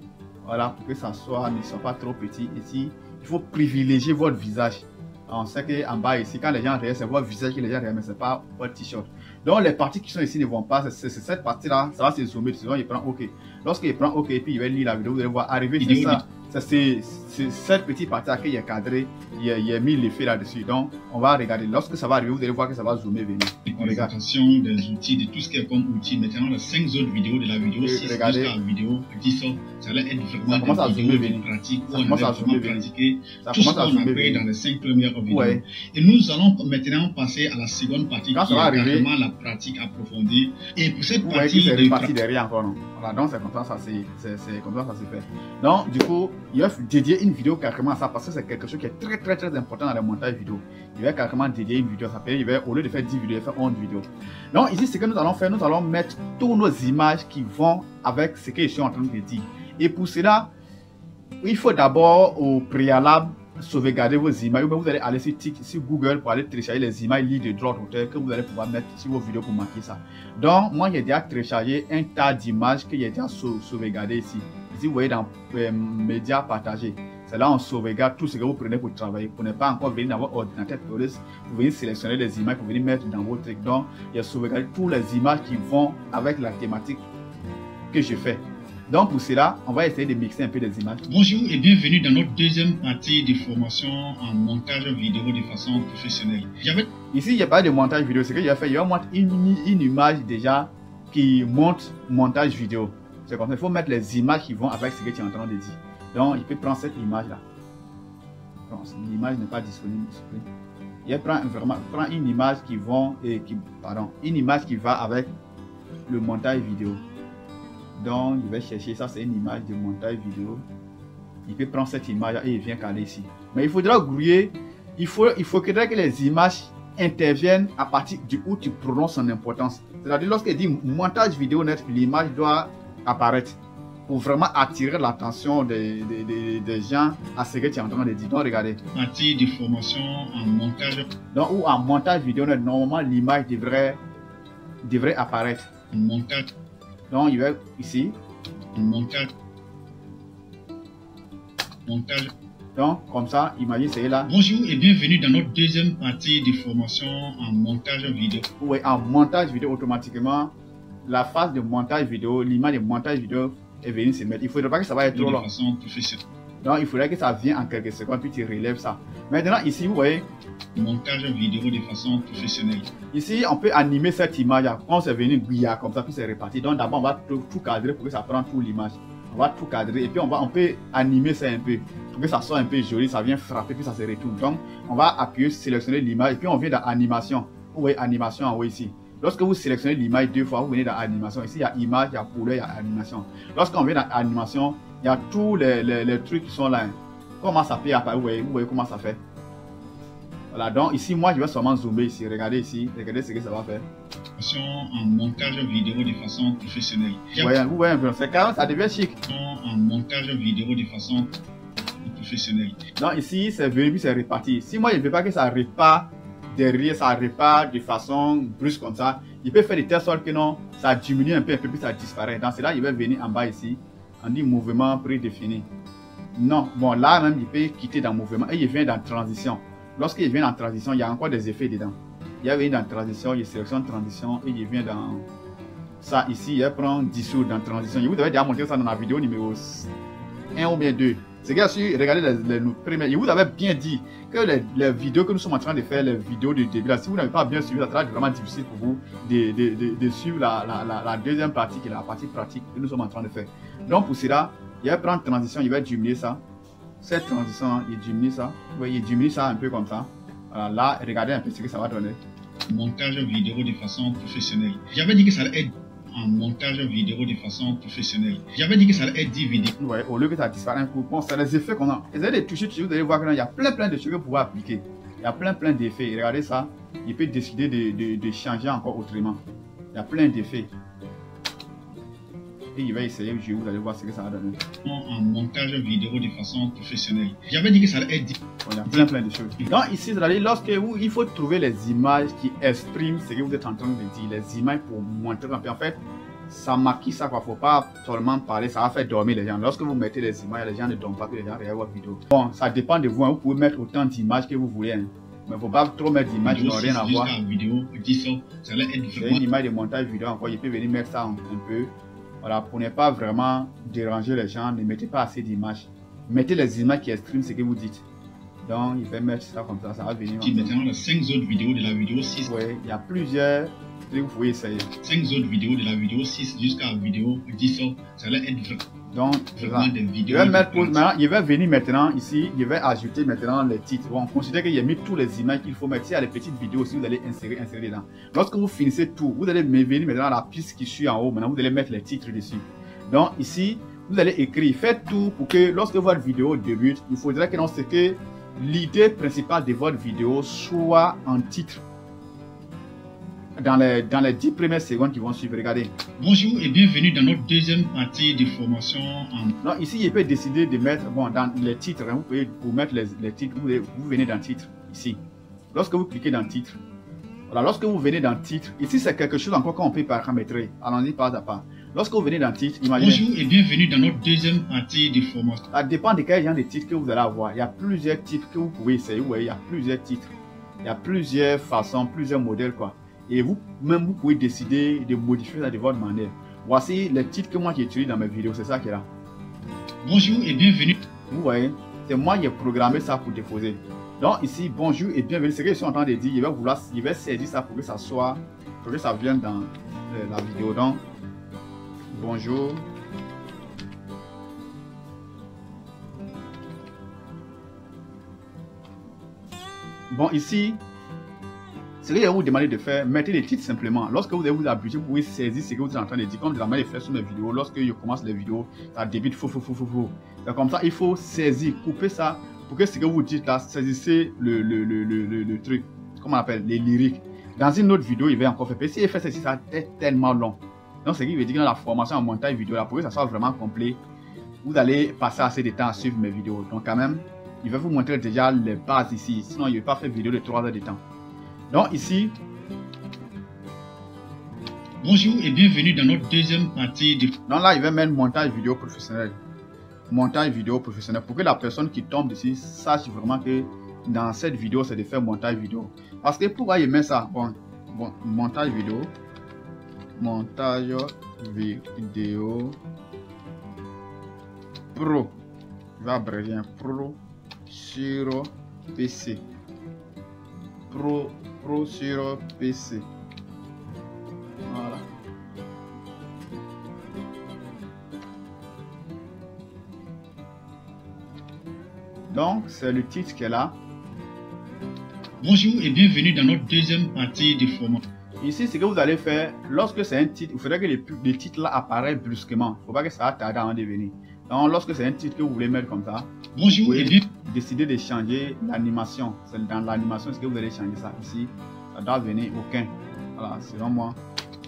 Voilà, pour que ça ne soit pas trop petit. Ici, il faut privilégier votre visage. On sait qu'en bas ici, quand les gens regardent, c'est votre visage que les gens regardent, mais ce n'est pas votre t-shirt. Donc les parties qui sont ici ne vont pas, c'est cette partie-là, ça va se zoomer, donc il prend OK. Lorsqu'il prend OK, puis il va lire la vidéo, vous allez voir arriver, c'est ça. C'est cette petite partie-là qui est cadrée, il a mis l'effet là-dessus. Donc on va regarder. Lorsque ça va arriver, vous allez voir que ça va zoomer venir. On regarde. Des outils, de tout ce qui est comme outil. Maintenant, les 5 autres vidéos de la vidéo 6 jusqu'à la vidéo 10, ça va être vraiment des vidéos de pratique où on va vraiment pratiquer tout ce qu'on a fait dans les 5 premières vidéos. Ouais. Et nous allons maintenant passer à la seconde partie qui est carrément la pratique approfondie. Et pour cette partie, c'est partie derrière encore, non? Voilà, donc c'est comme ça, ça se fait. Donc du coup, il va dédier une vidéo carrément à ça parce que c'est quelque chose qui est très important dans le montage vidéo. Il va carrément dédier une vidéo, ça peut être, au lieu de faire 10 vidéos, il va faire 11 vidéos. Donc ici, ce que nous allons faire, nous allons mettre toutes nos images qui vont avec ce que je suis en train de dire. Et pour cela, il faut d'abord au préalable sauvegarder vos images. Vous allez aller sur Google pour aller télécharger les images libres de droit d'auteur que vous allez pouvoir mettre sur vos vidéos pour marquer ça. Donc moi j'ai déjà téléchargé un tas d'images que j'ai déjà sauvegardé ici. Ici vous voyez dans médias partagés. C'est là on sauvegarde tout ce que vous prenez pour travailler. Vous n'êtes pas encore venu dans votre ordinateur pour venir sélectionner les images pour venir mettre dans votre truc. Donc j'ai sauvegardé toutes les images qui vont avec la thématique que je fais. Donc pour cela, on va essayer de mixer un peu les images. Bonjour et bienvenue dans notre deuxième partie de formation en montage vidéo de façon professionnelle. Ici, il n'y a pas de montage vidéo. Ce que j'ai fait, il va montrer une image déjà qui montre montage vidéo. C'est comme ça, il faut mettre les images qui vont avec ce que tu es en train de dire. Donc, il peut prendre cette image-là. L'image n'est pas disponible. Il prend une image une image qui va avec le montage vidéo. Donc, il va chercher, ça c'est une image de montage vidéo. Il peut prendre cette image et il vient caler ici. Mais il faudra grouiller, il faudrait que les images interviennent à partir du où tu prononces son importance. C'est-à-dire, lorsqu'il dit montage vidéo net, l'image doit apparaître. pour vraiment attirer l'attention des gens à ce que tu es en train de dire. Donc, regardez. Partie de formation en montage. Donc, ou en montage vidéo, normalement, l'image devrait apparaître. Montage. Donc, il va ici. Montage. Montage. Donc, comme ça, imagine, c'est là. Bonjour et bienvenue dans notre deuxième partie de formation en montage vidéo. Oui, en montage vidéo, automatiquement, la phase de montage vidéo, l'image de montage vidéo est venue se mettre. Il ne faudrait pas que ça va être trop long. De façon professionnelle. Donc, il faudrait que ça vienne en quelques secondes, puis tu relèves ça. Maintenant, ici, vous voyez. Montage vidéo de façon professionnelle. Ici, on peut animer cette image. Quand c'est venu bouillir comme ça, puis c'est reparti. Donc, d'abord, on va tout cadrer pour que ça prenne toute l'image. On va tout cadrer et puis on peut animer ça un peu pour que ça soit un peu joli, ça vient frapper puis ça se retourne. Donc on va appuyer, sélectionner l'image et puis on vient dans animation. Vous voyez animation en haut ici. Lorsque vous sélectionnez l'image deux fois, vous venez dans animation. Ici il y a image, il y a couleur, il y a animation. Lorsqu'on vient dans animation, il y a tous les trucs qui sont là. Comment ça peut apparaître, vous voyez comment ça fait. Voilà, donc ici moi je vais seulement zoomer ici. Regardez ici, regardez ce que ça va faire. En montage vidéo de façon professionnelle. Vous voyez un peu, c'est carrément, ça devient chic. En montage vidéo de façon professionnelle. Donc ici, c'est venu puis c'est reparti. Si moi je ne veux pas que ça repart derrière, ça repart de façon brusque comme ça, il peut faire de telle sorte que non, ça diminue un peu puis ça disparaît. Dans cela, il va venir en bas ici, on dit mouvement prédéfini. Non, bon là même, il peut quitter dans mouvement et il vient dans transition. Lorsqu'il vient dans transition, il y a encore des effets dedans. Il vient dans transition, il sélectionne transition et il vient dans ça ici, il prend dissoudre dans transition. Je vous avais déjà montré ça dans la vidéo numéro 1 ou bien 2. C'est que si regardez les premières, je vous avais bien dit que les vidéos que nous sommes en train de faire, les vidéos de début, là, si vous n'avez pas bien suivi, ça sera vraiment difficile pour vous de suivre la deuxième partie qui est la partie pratique que nous sommes en train de faire. Donc pour cela, il va prendre transition, il va diminuer ça. Cette transition, il diminue ça. Vous voyez, il diminue ça un peu comme ça. Voilà, là, regardez un peu ce que ça va donner. Montage vidéo de façon professionnelle. J'avais dit que ça allait être en montage vidéo de façon professionnelle. J'avais dit que ça allait être 10 vidéos. Ouais, au lieu que ça disparaisse un coup. Bon, c'est les effets qu'on a. Essayez de toucher, vous allez voir qu'il y a plein de choses que vous pouvez appliquer. Il y a plein d'effets. Regardez ça. Il peut décider de changer encore autrement. Il y a plein d'effets. Et il va essayer, vous allez voir ce que ça va donner. En montage vidéo de façon professionnelle. J'avais dit que ça allait être... Il y a plein de choses. Donc ici, lorsque il faut trouver les images qui expriment ce que vous êtes en train de dire. Les images pour montrer. En fait, ça maquille ça. Il ne faut pas seulement parler, ça va faire dormir les gens. Lorsque vous mettez les images, les gens ne dorment pas, que les gens regardent votre vidéo. Bon, ça dépend de vous. Vous pouvez mettre autant d'images que vous voulez. Hein. Mais il ne faut pas trop mettre d'images qui n'ont rien à voir. C'est une image de montage vidéo encore. Il peut venir mettre ça un peu. Voilà, pour ne pas vraiment déranger les gens, ne mettez pas assez d'images. Mettez les images qui expriment ce que vous dites. Donc, il va mettre ça comme ça va venir. Maintenant, les 5 autres vidéos de la vidéo 6. Oui, il y a plusieurs trucs que vous pouvez essayer. 5 autres vidéos de la vidéo 6 jusqu'à la vidéo 10, ça va être donc, vraiment des vidéos. Il va venir maintenant ici, il va ajouter maintenant les titres. Bon, on considère qu'il y a mis toutes les images qu'il faut mettre. S'il y a les petites vidéos aussi, vous allez insérer dedans. Lorsque vous finissez tout, vous allez venir maintenant à la piste qui suit en haut. Maintenant, vous allez mettre les titres dessus. Donc ici, vous allez écrire, faites tout pour que lorsque votre vidéo débute, il faudrait que l'idée principale de votre vidéo soit en titre. Dans les 10 premières secondes qui vont suivre, regardez. Bonjour et bienvenue dans notre deuxième partie de formation en... Non, ici, il peut décider de mettre, bon, dans les titres, hein, vous pouvez vous mettre les titres, vous venez dans titre, ici. Lorsque vous cliquez dans titre, voilà, lorsque vous venez dans titre, ici, c'est quelque chose encore qu'on peut paramétrer. Allons-y pas à pas. Lorsque vous venez dans titre, imaginez... Bonjour et bienvenue dans notre deuxième partie de formation. Ça dépend de quel genre de titre que vous allez avoir. Il y a plusieurs titres que vous pouvez essayer. Vous voyez, il y a plusieurs titres. Il y a plusieurs façons, plusieurs modèles, quoi. Et vous-même, vous pouvez décider de modifier ça de votre manière. Voici les titres que moi j'utilise dans mes vidéos, c'est ça qui est là. Bonjour et bienvenue. Vous voyez, c'est moi qui ai programmé ça pour déposer. Donc ici, bonjour et bienvenue. Ce que je suis en train de dire, il va saisir ça pour que ça soit, pour que ça vienne dans la vidéo. Donc, bonjour. Bon, ici, ce que je vais vous demander de faire, mettez les titres simplement. Lorsque vous allez vous habituer, vous pouvez saisir ce que vous êtes en train de dire. Comme je l'ai fait sur mes vidéos, lorsque je commence les vidéos, ça débute fou. Donc comme ça, il faut saisir, couper ça, pour que ce que vous dites là, saisissez le truc, comment on appelle, les lyriques. Dans une autre vidéo, il va encore faire. Si il fait ceci, ça va être tellement long. Donc, ce qui veut dire que dans la formation en montage vidéo, là, pour que ça soit vraiment complet, vous allez passer assez de temps à suivre mes vidéos. Donc, quand même, il va vous montrer déjà les bases ici. Sinon, il ne va pas faire vidéo de 3 heures de temps. Donc, ici... Bonjour et bienvenue dans notre deuxième partie de... Donc là, il va mettre montage vidéo professionnel. Montage vidéo professionnel. Pour que la personne qui tombe dessus sache vraiment que dans cette vidéo, c'est de faire montage vidéo. Parce que pourquoi il met ça? Bon, montage vidéo. Montage vidéo pro. Il va abréger pro sur PC. Pro sur PC. Voilà. Donc, c'est le titre qui est là. Bonjour et bienvenue dans notre deuxième partie de formation. Ici, ce que vous allez faire, lorsque c'est un titre, il faudrait que les titres là apparaissent brusquement. Il ne faut pas que ça tarde à en devenir. Donc, lorsque c'est un titre que vous voulez mettre comme ça, bonjour vous et bienvenue. Décidez de changer l'animation. C'est dans l'animation, ce que vous allez changer ça. Ici, ça doit venir aucun. Voilà, selon moi.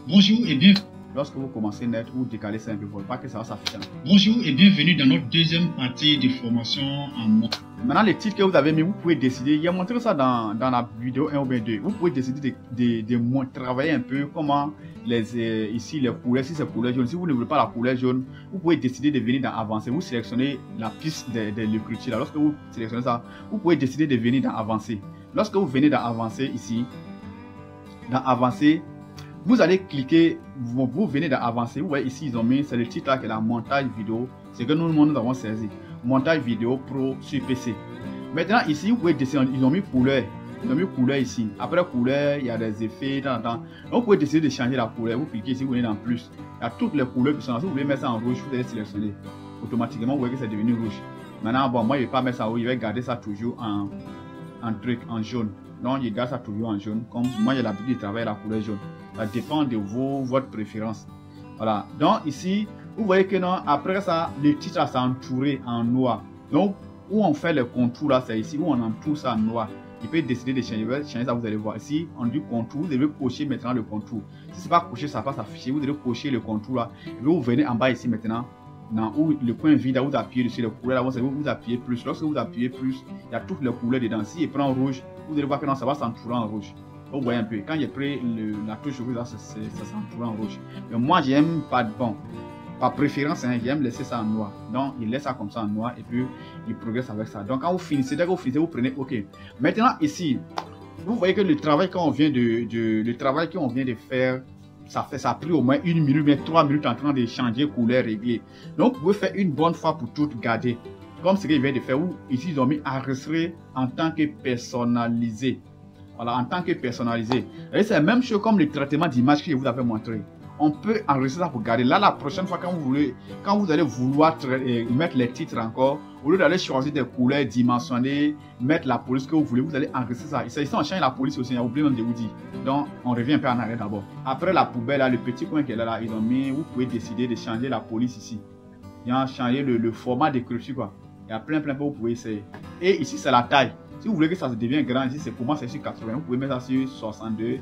Bonjour et bienvenue. Lorsque vous commencez net, vous décalez ça un peu, pas que ça va s'afficher. Bonjour et bienvenue dans notre deuxième partie de formation en montage. Maintenant, les titres que vous avez mis, vous pouvez décider. Il y a montré ça dans la vidéo 1 ou bien 2. Vous pouvez décider de travailler un peu comment ici les couleurs, si c'est couleur jaune. Si vous ne voulez pas la couleur jaune, vous pouvez décider de venir dans Avancer. Vous sélectionnez la piste de l'écriture. Lorsque vous sélectionnez ça, vous pouvez décider de venir dans Avancer. Lorsque vous venez dans Avancer ici, dans Avancer, vous allez cliquer, vous venez d'Avancer. Vous voyez ici, ils ont mis, c'est le titre là qui est la montage vidéo. C'est que nous avons saisi. Montage vidéo pro sur PC. Maintenant, ici, vous pouvez décider, ils ont mis couleur. Ils ont mis couleur ici. Après couleur, il y a des effets, Donc, vous pouvez décider de changer la couleur. Vous cliquez ici, vous venez dans plus. Il y a toutes les couleurs qui sont là. Si vous voulez mettre ça en rouge, vous allez sélectionner. Automatiquement, vous voyez que c'est devenu rouge. Maintenant, bon, moi, je ne vais pas mettre ça en rouge. Je vais garder ça toujours en jaune. Donc, je garde ça toujours en jaune. Comme moi, j'ai l'habitude de travailler la couleur jaune. Ça dépend de votre préférence. Voilà. Donc, ici, vous voyez que non, après ça, le titre là, c'est entouré en noir. Donc, où on fait les contours là, c'est ici, où on entoure ça en noir. Il peut décider de changer ça, vous allez voir. Ici, on dit contour, vous devez cocher maintenant le contour. Si ce n'est pas coché, ça va s'afficher. Vous devez cocher le contour là. Et puis, vous venez en bas ici maintenant. Dans où le coin vide, vous appuyez dessus les couleurs, là, vous appuyez plus. Lorsque vous appuyez plus, il y a toutes les couleurs dedans. Si il prend rouge, vous allez voir que non, ça va s'entourer en rouge. Vous voyez un peu, quand j'ai pris la touche rouge, là, ça s'entoure en rouge. Mais moi, j'aime pas de bon. Par préférence, hein, j'aime laisser ça en noir. Donc, il laisse ça comme ça en noir et puis il progresse avec ça. Donc, quand vous finissez, dès que vous finissez, vous prenez OK. Maintenant, ici, vous voyez que le travail qu'on vient de faire, ça a pris au moins 1 minute, mais 3 minutes en train de changer couleur, régler. Donc, vous pouvez faire une bonne fois pour toutes, garder. Comme ce qu'il vient de faire, où ici, ils ont mis enregistrer en tant que personnalisé. Voilà, en tant que personnalisé. Et c'est la même chose comme le traitement d'image que je vous avais montré. On peut enregistrer ça pour garder. Là, la prochaine fois, quand vous allez vouloir mettre les titres encore, au lieu d'aller choisir des couleurs dimensionnées, mettre la police que vous voulez, vous allez enregistrer ça. Ici, on change la police aussi, il y a oublié même de vous dire. Donc, on revient un peu en arrière d'abord. Après la poubelle, là, le petit coin qui est là, ils ont mis, vous pouvez décider de changer la police ici. Il y a changé le format d'écriture, quoi. Il y a plein, vous pouvez essayer. Et ici, c'est la taille. Si vous voulez que ça devienne grand, ici, c'est pour moi, c'est sur 80. Vous pouvez mettre ça sur 62.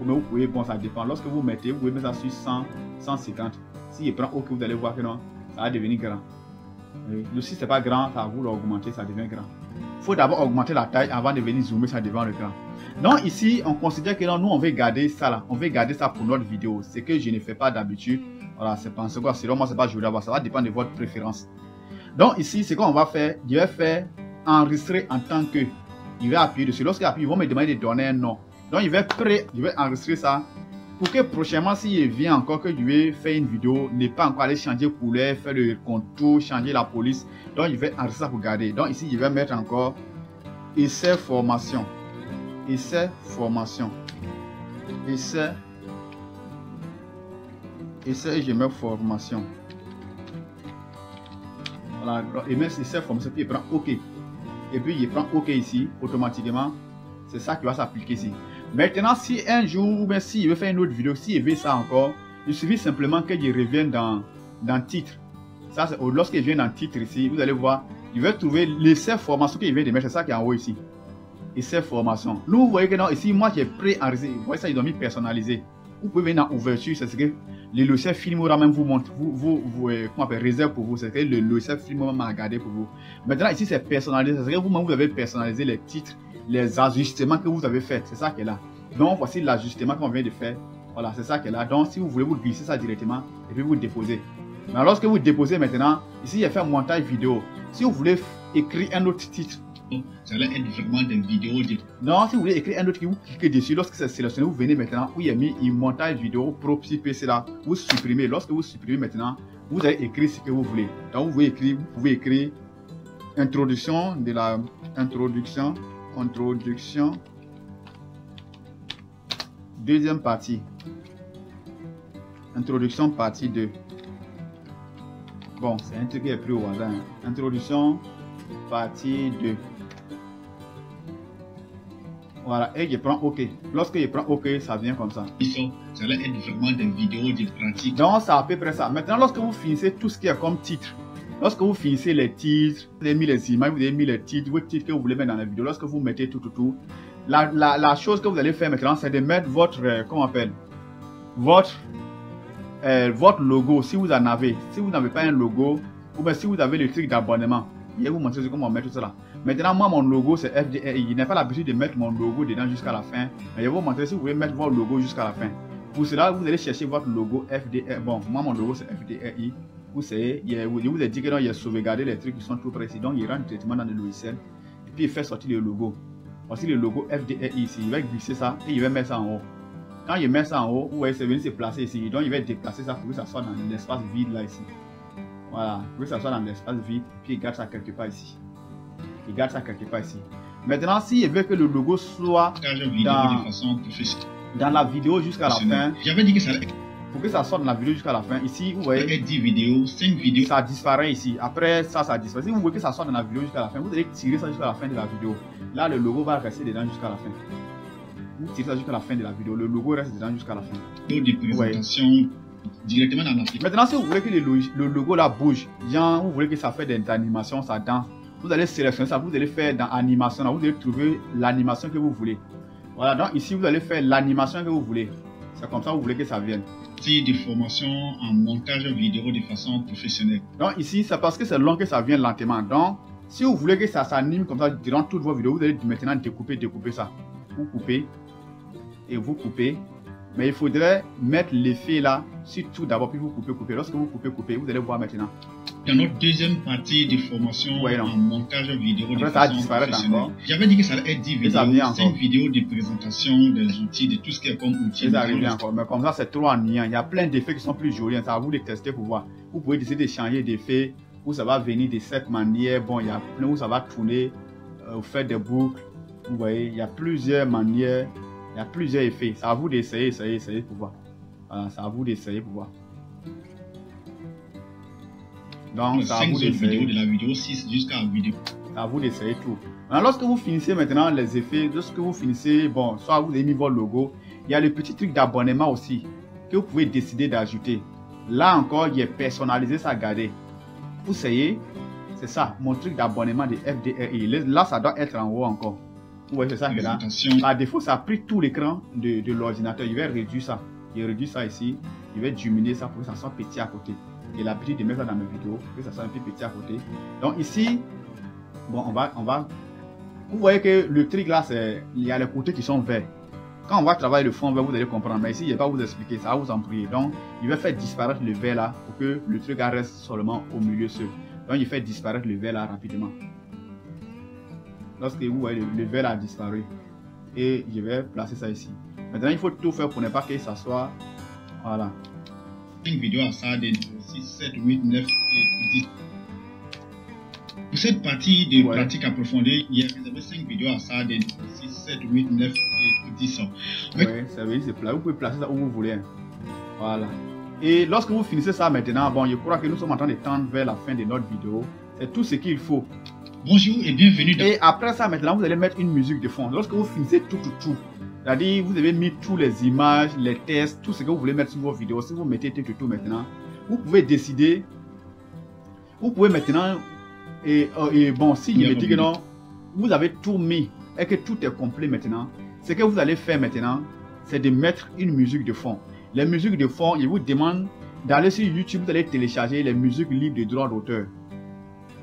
Mais vous pouvez, bon, ça dépend. Lorsque vous mettez, vous pouvez mettre ça sur 100, 150. Si il prend OK, vous allez voir que non, ça va devenir grand. Et si c'est pas grand, ça va vous l'augmenter, ça devient grand. Il faut d'abord augmenter la taille avant de venir zoomer ça devant le grand. Donc ici, on considère que non, nous, on veut garder ça là. On veut garder ça pour notre vidéo. C'est que je ne fais pas d'habitude. Voilà, c'est pas quoi. Selon moi, c'est pas joli à voir. Ça va dépendre de votre préférence. Donc ici, ce qu'on va faire, je vais faire enregistrer en tant que. Il va appuyer dessus. Lorsqu'il appuie, ils vont me demander de donner un nom. Donc, je vais enregistrer ça pour que prochainement, s'il vient encore que je vais faire une vidéo, ne pas encore aller changer couleur, faire le contour, changer la police. Donc, je vais enregistrer ça pour garder. Donc, ici, je vais mettre encore essai formation. Essai formation. Essai. Et je mets formation. Voilà. Et même essai formation, puis il prend OK. Et puis, il prend OK ici, automatiquement. C'est ça qui va s'appliquer ici. Maintenant, si un jour, ou si il veut faire une autre vidéo, s'il veut ça encore, il suffit simplement qu'il revienne dans titre. Ça, lorsqu'il vient dans titre ici, vous allez voir, il va trouver l'essai formation qu'il vient de mettre. C'est ça qui est en haut ici. Essai formation. Nous, vous voyez que non, ici, moi, j'ai pré-enregistré. Vous voyez ça, ils ont mis personnalisé. Vous pouvez venir dans ouverture, c'est ce que le logiciel Filmora même vous montre, comment appelle, réserve pour vous, c'est ce que le logiciel Filmora m'a regardé pour vous. Maintenant ici c'est personnalisé, c'est ce que vous-même vous avez personnalisé les titres, les ajustements que vous avez fait, c'est ça qui est là. Donc voici l'ajustement qu'on vient de faire, voilà, c'est ça qui est là. Donc si vous voulez vous glisser ça directement et puis vous déposez. Mais lorsque vous déposez maintenant, ici il y a fait un montage vidéo. Si vous voulez écrire un autre titre, ça va être vraiment des vidéos. Non, si vous voulez écrire un autre, vous cliquez dessus. Lorsque c'est sélectionné, vous venez maintenant où il y a mis un montage vidéo pro PC là. Vous supprimez. Lorsque vous supprimez maintenant, vous allez écrire ce que vous voulez. Donc vous pouvez écrire introduction de la introduction deuxième partie. Introduction partie 2. Bon, c'est un truc qui est pris au hasard. Hein. Introduction partie 2. Voilà, et je prends OK. Lorsque je prends OK, ça vient comme ça. Ça va être vraiment des vidéos de pratique. Donc, c'est à peu près ça. Maintenant, lorsque vous finissez tout ce qui est comme titre, lorsque vous finissez les titres, vous avez mis les images, vous avez mis les titres, vos titres que vous voulez mettre dans la vidéo, lorsque vous mettez tout, la chose que vous allez faire maintenant, c'est de mettre votre, comment on appelle, votre logo, si vous en avez. Si vous n'avez pas un logo, ou bien si vous avez le truc d'abonnement, je vais vous montrer comment mettre tout cela. Maintenant, moi, mon logo, c'est FDRI. Je n'ai pas l'habitude de mettre mon logo dedans jusqu'à la fin. Mais je vais vous montrer si vous voulez mettre votre logo jusqu'à la fin. Pour cela, vous allez chercher votre logo FDRI. Bon, moi, mon logo, c'est FDRI. Vous savez, je vous ai dit que il a sauvegardé les trucs qui sont tout précis. Donc, il rentre directement dans le logiciel. Et puis, il fait sortir le logo. Voici le logo FDRI ici. Il va glisser ça et il va mettre ça en haut. Quand il met ça en haut, vous voyez, c'est venu se placer ici. Donc, il va déplacer ça pour que ça soit dans l'espace vide là, ici. Voilà, pour que ça soit dans l'espace vide. Puis, il garde ça quelque part ici. Il garde ça quelque part ici. Maintenant, s'il veut que le logo soit dans la vidéo jusqu'à la fin, j'avais dit que ça pour que ça sorte dans la vidéo jusqu'à la fin, ici, vous voyez, 10 vidéos, 5 vidéos, ça disparaît ici. Après ça disparaît. Si vous voulez que ça sorte dans la vidéo jusqu'à la fin, vous allez tirer ça jusqu'à la fin de la vidéo. Là, le logo va rester dedans jusqu'à la fin. Vous tirez ça jusqu'à la fin de la vidéo. Le logo reste dedans jusqu'à la fin. De présentation directement dans l'application. Maintenant, si vous voulez que le logo là bouge, genre, vous voulez que ça fait des animations, ça danse. Vous allez sélectionner ça, vous allez faire dans animation, vous allez trouver l'animation que vous voulez. Voilà, donc ici vous allez faire l'animation que vous voulez. C'est comme ça que vous voulez que ça vienne. Des formations en montage vidéo de façon professionnelle. Donc ici, c'est parce que c'est long que ça vient lentement. Donc, si vous voulez que ça s'anime comme ça durant toutes vos vidéos, vous allez maintenant découper ça. Vous coupez et vous coupez. Mais il faudrait mettre l'effet là sur tout d'abord, puis vous coupez. Lorsque vous coupez, vous allez voir maintenant. Dans notre deuxième partie de formation en montage vidéo de façon professionnelle, j'avais dit que ça allait être 10 vidéos, 5 vidéos de présentation des outils, de tout ce qui est comme outil. Ça arrive encore, mais comme ça c'est trop ennuyant. Il y a plein d'effets qui sont plus jolis, c'est à vous de tester pour voir. Vous pouvez décider de changer d'effet, où ça va venir de cette manière. Bon, il y a plein où ça va tourner, vous faites des boucles. Vous voyez, il y a plusieurs manières, il y a plusieurs effets. C'est à vous d'essayer pour voir. Voilà, c'est à vous d'essayer pour voir. Donc, c'est à vous d'essayer. De la vidéo 6 jusqu'à la vidéo. C'est à vous d'essayer tout. Alors, lorsque vous finissez maintenant les effets, lorsque vous finissez, bon, soit vous avez mis votre logo, il y a le petit truc d'abonnement aussi que vous pouvez décider d'ajouter. Là encore, il est personnalisé, ça garder. Vous savez, c'est ça, mon truc d'abonnement de FDRI. Là, ça doit être en haut encore. Vous voyez, c'est ça que là. Par défaut, ça a pris tout l'écran de l'ordinateur. Il va réduire ça. Il réduit ça ici. Il va diminuer ça pour que ça soit petit à côté. J'ai l'habitude de mettre ça dans mes vidéos, que ça soit un peu petit à côté. Donc ici, bon, on va. Vous voyez que le truc là, il y a les côtés qui sont verts. Quand on va travailler le fond vert, vous allez comprendre. Mais ici, il ne va pas vous expliquer, ça va vous ennuyer. Donc, il va faire disparaître le vert là pour que le truc reste seulement au milieu seul. Donc, il fait disparaître le vert là rapidement. Lorsque vous voyez le vert a disparu. Et je vais placer ça ici. Maintenant, il faut tout faire pour ne pas que ça soit. Voilà. Une vidéo à ça de 6, 7, 8, 9 et 10. Pour cette partie de pratique approfondie, il y a réservé 5 vidéos à ça de 6, 7, 8, 9 et 10. Oui, ça veut dire c'est plat. Vous pouvez placer ça où vous voulez. Voilà. Et lorsque vous finissez ça maintenant, bon, je crois que nous sommes en train de tendre vers la fin de notre vidéo. C'est tout ce qu'il faut. Bonjour et bienvenue dans... Et après ça, maintenant, vous allez mettre une musique de fond. Lorsque vous finissez tout. C'est-à-dire, vous avez mis tous les images, les tests, tout ce que vous voulez mettre sur vos vidéos. Si vous mettez tout maintenant, vous pouvez décider. Vous pouvez maintenant... Et bon, si il me dit que non, vous avez tout mis et que tout est complet maintenant, ce que vous allez faire maintenant, c'est de mettre une musique de fond. Les musiques de fond, il vous demande d'aller sur YouTube, vous allez télécharger les musiques libres de droit d'auteur.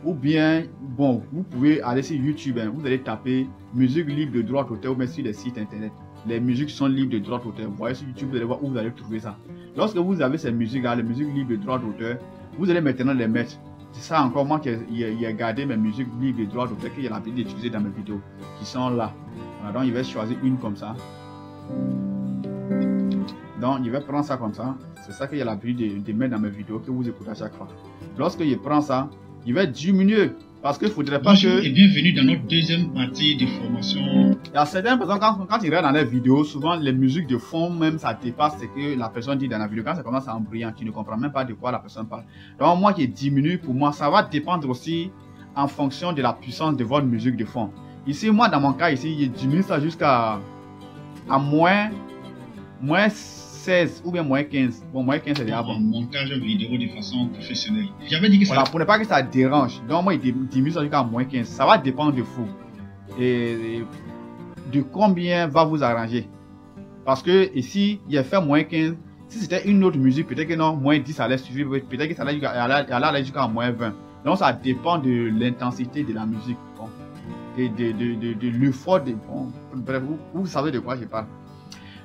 Ou bien, bon, vous pouvez aller sur YouTube, hein, vous allez taper musique libre de droit d'auteur ou bien sur les sites internet. Les musiques sont libres de droit d'auteur. Vous voyez sur YouTube, vous allez voir où vous allez trouver ça. Lorsque vous avez ces musiques-là, les musiques libres de droit d'auteur, vous allez maintenant les mettre. C'est ça encore moi qui ai gardé mes musiques libres de droit d'auteur que j'ai l'habitude d'utiliser dans mes vidéos, qui sont là. Voilà, donc il va choisir une comme ça. Donc il va prendre ça comme ça. C'est ça que j'ai l'habitude de mettre dans mes vidéos que vous écoutez à chaque fois. Lorsque je prends ça, il va diminuer. Parce qu'il ne faudrait pas Bonjour et bienvenue dans notre deuxième partie de formation. Il y a certaines personnes, quand ils regardent dans les vidéos, souvent les musiques de fond, même ça dépasse ce que la personne dit dans la vidéo. Quand ça commence à embrayant, tu ne comprends même pas de quoi la personne parle. Donc moi qui diminue, pour moi, ça va dépendre aussi en fonction de la puissance de votre musique de fond. Ici, moi dans mon cas, ici, je diminue ça jusqu'à moins 16 ou bien moins 15. Bon, moins 15 c'est déjà bon. Montage vidéo de façon professionnelle. J'avais dit que voilà, pour ne pas que ça dérange. Donc moi, il diminue ça jusqu'à moins 15. Ça va dépendre de vous. Et de combien va vous arranger. Parce que ici, il a fait moins 15. Si c'était une autre musique, peut-être que non, moins 10 allait suffire. Peut-être que ça allait jusqu'à moins 20. Donc ça dépend de l'intensité de la musique. Bon. Et de l'effort. Bon. Bref, vous savez de quoi je parle.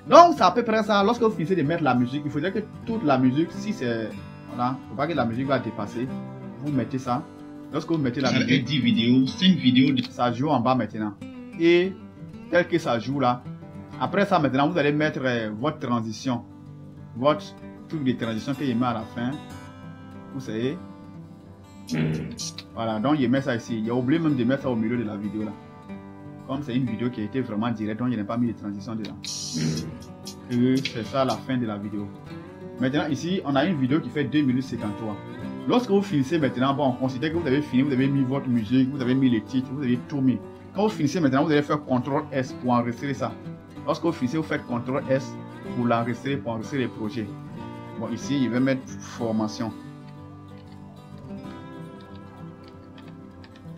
Donc c'est à peu près ça. Lorsque vous finissez de mettre la musique, il faudrait que toute la musique, si c'est... Voilà, il ne faut pas que la musique va dépasser. Vous mettez ça. Lorsque vous mettez la musique... 10 vidéos, 5 vidéos... Ça joue en bas maintenant. Et tel que ça joue là. Après ça maintenant, vous allez mettre votre transition. Votre truc de transition que je mets à la fin. Vous savez. Voilà, donc je mets ça ici. J'ai oublié même de mettre ça au milieu de la vidéo là. Comme c'est une vidéo qui a été vraiment directe, donc je n'ai pas mis de transition dedans. Et c'est ça la fin de la vidéo. Maintenant ici, on a une vidéo qui fait 2 minutes 53. Lorsque vous finissez maintenant, bon, on considère que vous avez fini, vous avez mis votre musique, vous avez mis les titres, vous avez tout mis. Quand vous finissez maintenant, vous allez faire CTRL S pour enregistrer ça. Lorsque vous finissez, vous faites CTRL S pour l'enregistrer, pour enregistrer les projets. Bon, ici, il va mettre formation.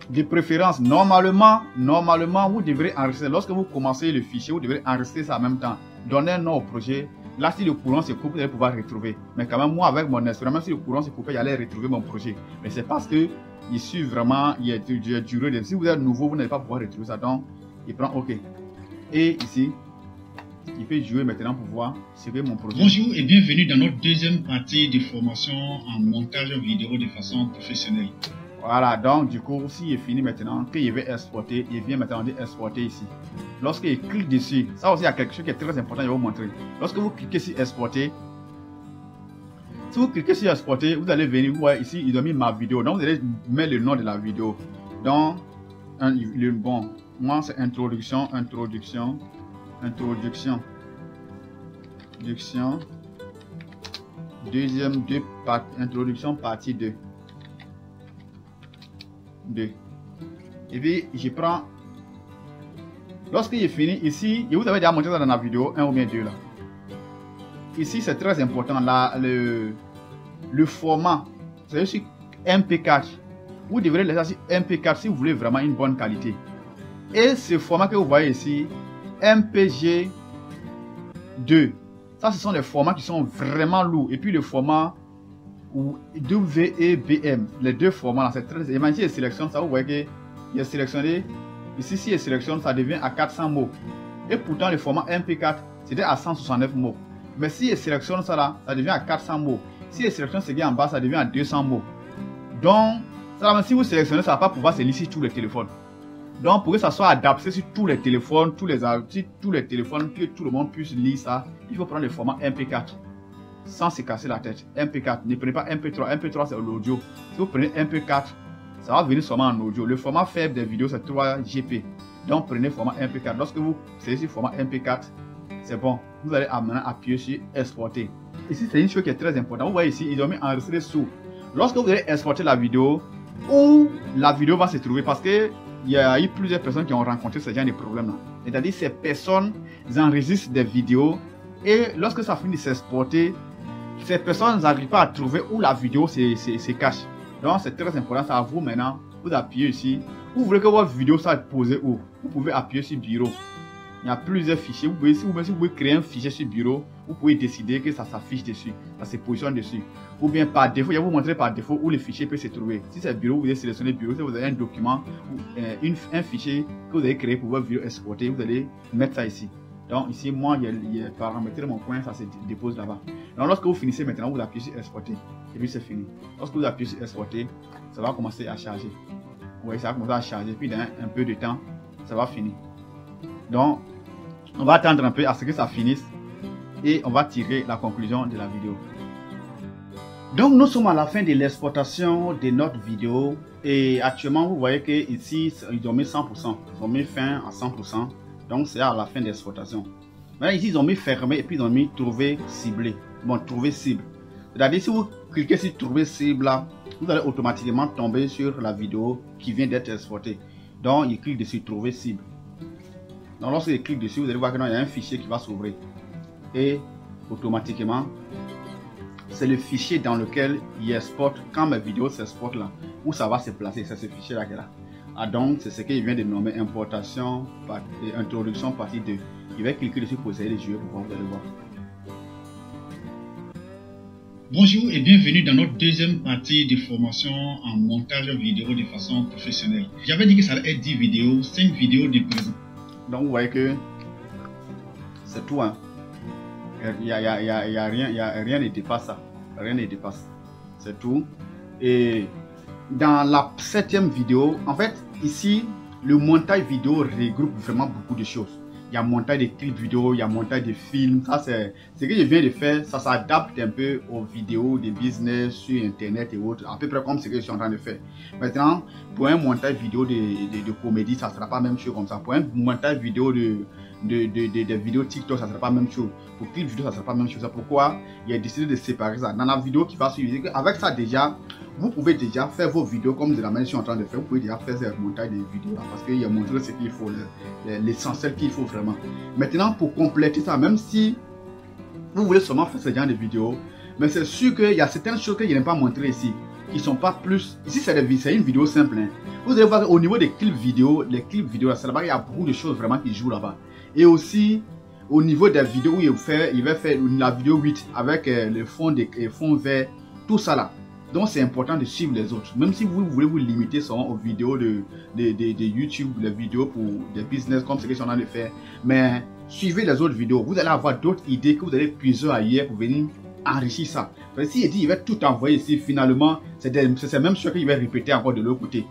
De préférence, normalement, vous devrez enregistrer. Lorsque vous commencez le fichier, vous devrez enregistrer ça en même temps. Donner un nom au projet. Là, si le courant se coupe, vous allez pouvoir retrouver. Mais quand même, moi, avec mon expérience, si le courant se coupe, j'allais retrouver mon projet. Mais c'est parce que il suit vraiment, il a duré. Si vous êtes nouveau, vous n'allez pas pouvoir retrouver ça. Donc, il prend OK. Et ici, il peut jouer maintenant pour voir ce que mon projet. Bonjour et bienvenue dans notre deuxième partie de formation en montage vidéo de façon professionnelle. Voilà, donc du coup, si il finit maintenant, qu'il veut exporter, il vient maintenant d'exporter ici. Lorsqu'il clique dessus, ça aussi il y a quelque chose qui est très important, je vais vous montrer. Lorsque vous cliquez sur exporter, si vous cliquez sur exporter, vous allez venir, vous voyez ici, ils ont mis ma vidéo. Donc vous allez mettre le nom de la vidéo. Donc, bon, moi c'est introduction. Deuxième introduction partie 2. Et puis je prends, lorsque j'ai fini ici, je vous avais déjà montré ça dans la vidéo 1 ou bien 2 là. Ici c'est très important là, le format, c'est aussi MP4. Vous devrez laisser sur MP4 si vous voulez vraiment une bonne qualité. Et ce format que vous voyez ici, MPG 2, ça ce sont les formats qui sont vraiment lourds. Et puis le format ou WEBM, les deux formats là, c'est très... Imaginez, sélectionne ça, vous voyez qu'il est sélectionné. Ici, si il sélectionne, ça devient à 400 mots. Et pourtant, le format MP4, c'était à 169 mots. Mais si il sélectionne ça là, ça devient à 400 mots. Si il sélectionne ce qui est en bas, ça devient à 200 mots. Donc, ça, si vous sélectionnez, ça ne va pas pouvoir se lire sur tous les téléphones. Donc, pour que ça soit adapté sur tous les téléphones, tous les téléphones, que tout le monde puisse lire ça, il faut prendre le format MP4. Sans se casser la tête. MP4, ne prenez pas MP3. MP3 c'est l'audio. Si vous prenez MP4, ça va venir seulement en audio. Le format faible des vidéos c'est 3GP. Donc prenez le format MP4. Lorsque vous sélectionnez le format MP4, c'est bon. Vous allez maintenant appuyer sur exporter. Ici c'est une chose qui est très importante. Vous voyez ici, ils ont mis enregistrer sous. Lorsque vous allez exporter la vidéo, où la vidéo va se trouver, parce que il y a eu plusieurs personnes qui ont rencontré ce genre de problème là. C'est-à-dire ces personnes enregistrent des vidéos et lorsque ça finit de s'exporter, ces personnes n'arrivent pas à trouver où la vidéo se cache. Donc c'est très important, c'est à vous maintenant. Vous appuyez ici. Vous voulez que votre vidéo soit posée où? Vous pouvez appuyer sur bureau. Il y a plusieurs fichiers. Si vous pouvez créer un fichier sur bureau, vous pouvez décider que ça s'affiche dessus, ça se positionne dessus. Ou bien par défaut, je vais vous montrer par défaut où le fichier peut se trouver. Si c'est bureau, vous allez sélectionner bureau. Si vous avez un document ou un fichier que vous avez créé pour votre vidéo exporter, vous allez mettre ça ici. Donc ici, moi, j'ai paramétré mon coin, ça se dépose là-bas. Donc lorsque vous finissez maintenant, vous appuyez sur exporter et puis c'est fini. Lorsque vous appuyez sur exporter, ça va commencer à charger. Vous voyez, ça va commencer à charger, puis dans un peu de temps, ça va finir. Donc, on va attendre un peu à ce que ça finisse et on va tirer la conclusion de la vidéo. Donc, nous sommes à la fin de l'exportation de notre vidéo et actuellement, vous voyez que ici, ils ont mis 100%, ils ont mis fin à 100%. Donc, c'est à la fin de l'exportation. Maintenant, ici, ils ont mis fermé et puis ils ont mis trouver ciblé. Bon, trouver cible. C'est-à-dire, si vous cliquez sur trouver cible là, vous allez automatiquement tomber sur la vidéo qui vient d'être exportée. Donc, il clique dessus trouver cible. Donc, lorsqu'il clique dessus, vous allez voir qu'il y a un fichier qui va s'ouvrir. Et automatiquement, c'est le fichier dans lequel il exporte, quand ma vidéo s'exporte là, où ça va se placer. C'est ce fichier là qui est là. Ah, donc, c'est ce qu'il vient de nommer importation et introduction partie 2. Il va cliquer dessus pour essayer de jouer pour voir, vous allez voir. Bonjour et bienvenue dans notre deuxième partie de formation en montage vidéo de façon professionnelle. J'avais dit que ça allait être 10 vidéos, 5 vidéos de présent. Donc vous voyez que c'est tout, hein. Il y a rien ne dépasse ça. Rien ne dépasse. C'est tout. Et dans la 7e vidéo, en fait, ici, le montage vidéo regroupe vraiment beaucoup de choses. Il y a montage de clips vidéo, il y a montage de films. Ça, c'est ce que je viens de faire. Ça s'adapte un peu aux vidéos de business sur Internet et autres. À peu près comme ce que je suis en train de faire. Maintenant, pour un montage vidéo de comédie, ça ne sera pas la même chose comme ça. Pour un montage vidéo de vidéos TikTok, ça ne sera pas la même chose. Pour clip vidéo, ça ne sera pas la même chose. Pourquoi il a décidé de séparer ça. Dans la vidéo qui va suivre, avec ça déjà, vous pouvez déjà faire vos vidéos comme de la manière que je suis en train de faire. Vous pouvez déjà faire ce montage de vidéos là, parce qu'il a montré ce qu'il faut, l'essentiel qu'il faut vraiment. Maintenant, pour compléter ça, même si vous voulez seulement faire ce genre de vidéos, mais c'est sûr qu'il y a certaines choses que je n'ai pas montré ici, qui ne sont pas plus. Ici, c'est une vidéo simple. Hein. Vous allez voir au niveau des clips vidéo, c'est là-bas, il y a beaucoup de choses vraiment qui jouent là-bas. Et aussi, au niveau des vidéos où il va faire la vidéo 8 avec le fond vert, tout ça là. Donc c'est important de suivre les autres. Même si vous voulez vous limiter seulement aux vidéos de YouTube, les vidéos pour des business comme ce que je suis en train de faire. Mais suivez les autres vidéos. Vous allez avoir d'autres idées que vous allez puiser ailleurs pour venir enrichir ça. Parce que s'il dit il va tout envoyer ici, finalement, c'est même chose qu'il va répéter encore de l'autre côté.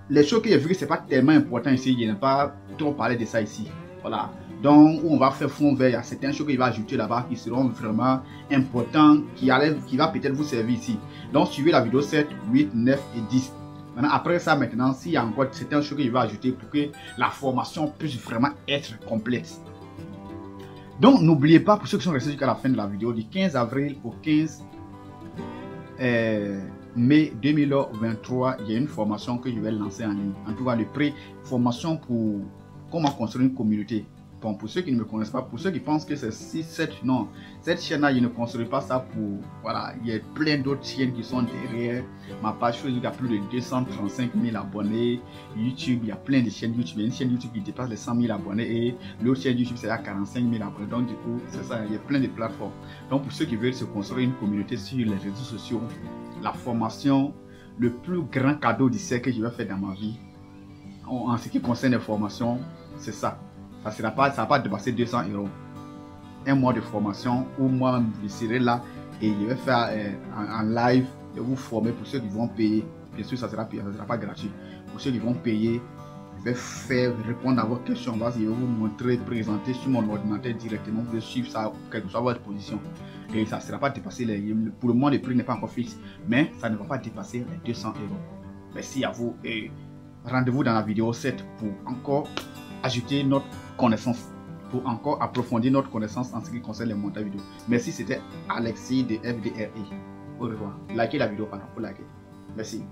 Les choses que j'ai vu que c'est pas tellement important ici, je n'ai pas trop parlé de ça ici. Voilà. Donc, où on va faire fond vert, il y a certaines choses qu'il va ajouter là-bas qui seront vraiment importantes, qui va peut-être vous servir ici. Donc, suivez la vidéo 7, 8, 9 et 10. Maintenant, après ça, maintenant, s'il y a encore certaines choses qu'il va ajouter pour que la formation puisse vraiment être complète. Donc, n'oubliez pas, pour ceux qui sont restés jusqu'à la fin de la vidéo, du 15 avril au 15 mai 2023, il y a une formation que je vais lancer en ligne. En tout cas, le pré-formation pour comment construire une communauté. Bon, pour ceux qui ne me connaissent pas, pour ceux qui pensent que c'est cette chaîne-là, je ne construis pas ça pour... Voilà, il y a plein d'autres chaînes qui sont derrière. Ma page Facebook a plus de 235 000 abonnés. YouTube, il y a plein de chaînes YouTube. Il y a une chaîne YouTube qui dépasse les 100 000 abonnés et l'autre chaîne YouTube, c'est à 45 000 abonnés. Donc, du coup, c'est ça, il y a plein de plateformes. Donc, pour ceux qui veulent se construire une communauté sur les réseaux sociaux, la formation, le plus grand cadeau du siècle que je vais faire dans ma vie, en ce qui concerne les formations, c'est ça. Ça ne va pas dépasser 200 €. Un mois de formation où moi je serai là et je vais faire en live et vous former pour ceux qui vont payer. Bien sûr, ça ne sera pas gratuit. Pour ceux qui vont payer, je vais répondre à vos questions. Je vais vous montrer, présenter sur mon ordinateur directement. Vous pouvez suivre ça, quelle que soit votre position. Et ça ne sera pas dépassé. Pour le moment, le prix n'est pas encore fixe, mais ça ne va pas dépasser les 200 €. Merci à vous et rendez-vous dans la vidéo 7 pour encore ajouter notre connaissance, pour encore approfondir notre connaissance en ce qui concerne les montages vidéo. Merci, c'était Alexis de FDRI. Au revoir. Likez la vidéo, pardon, pour liker. Merci.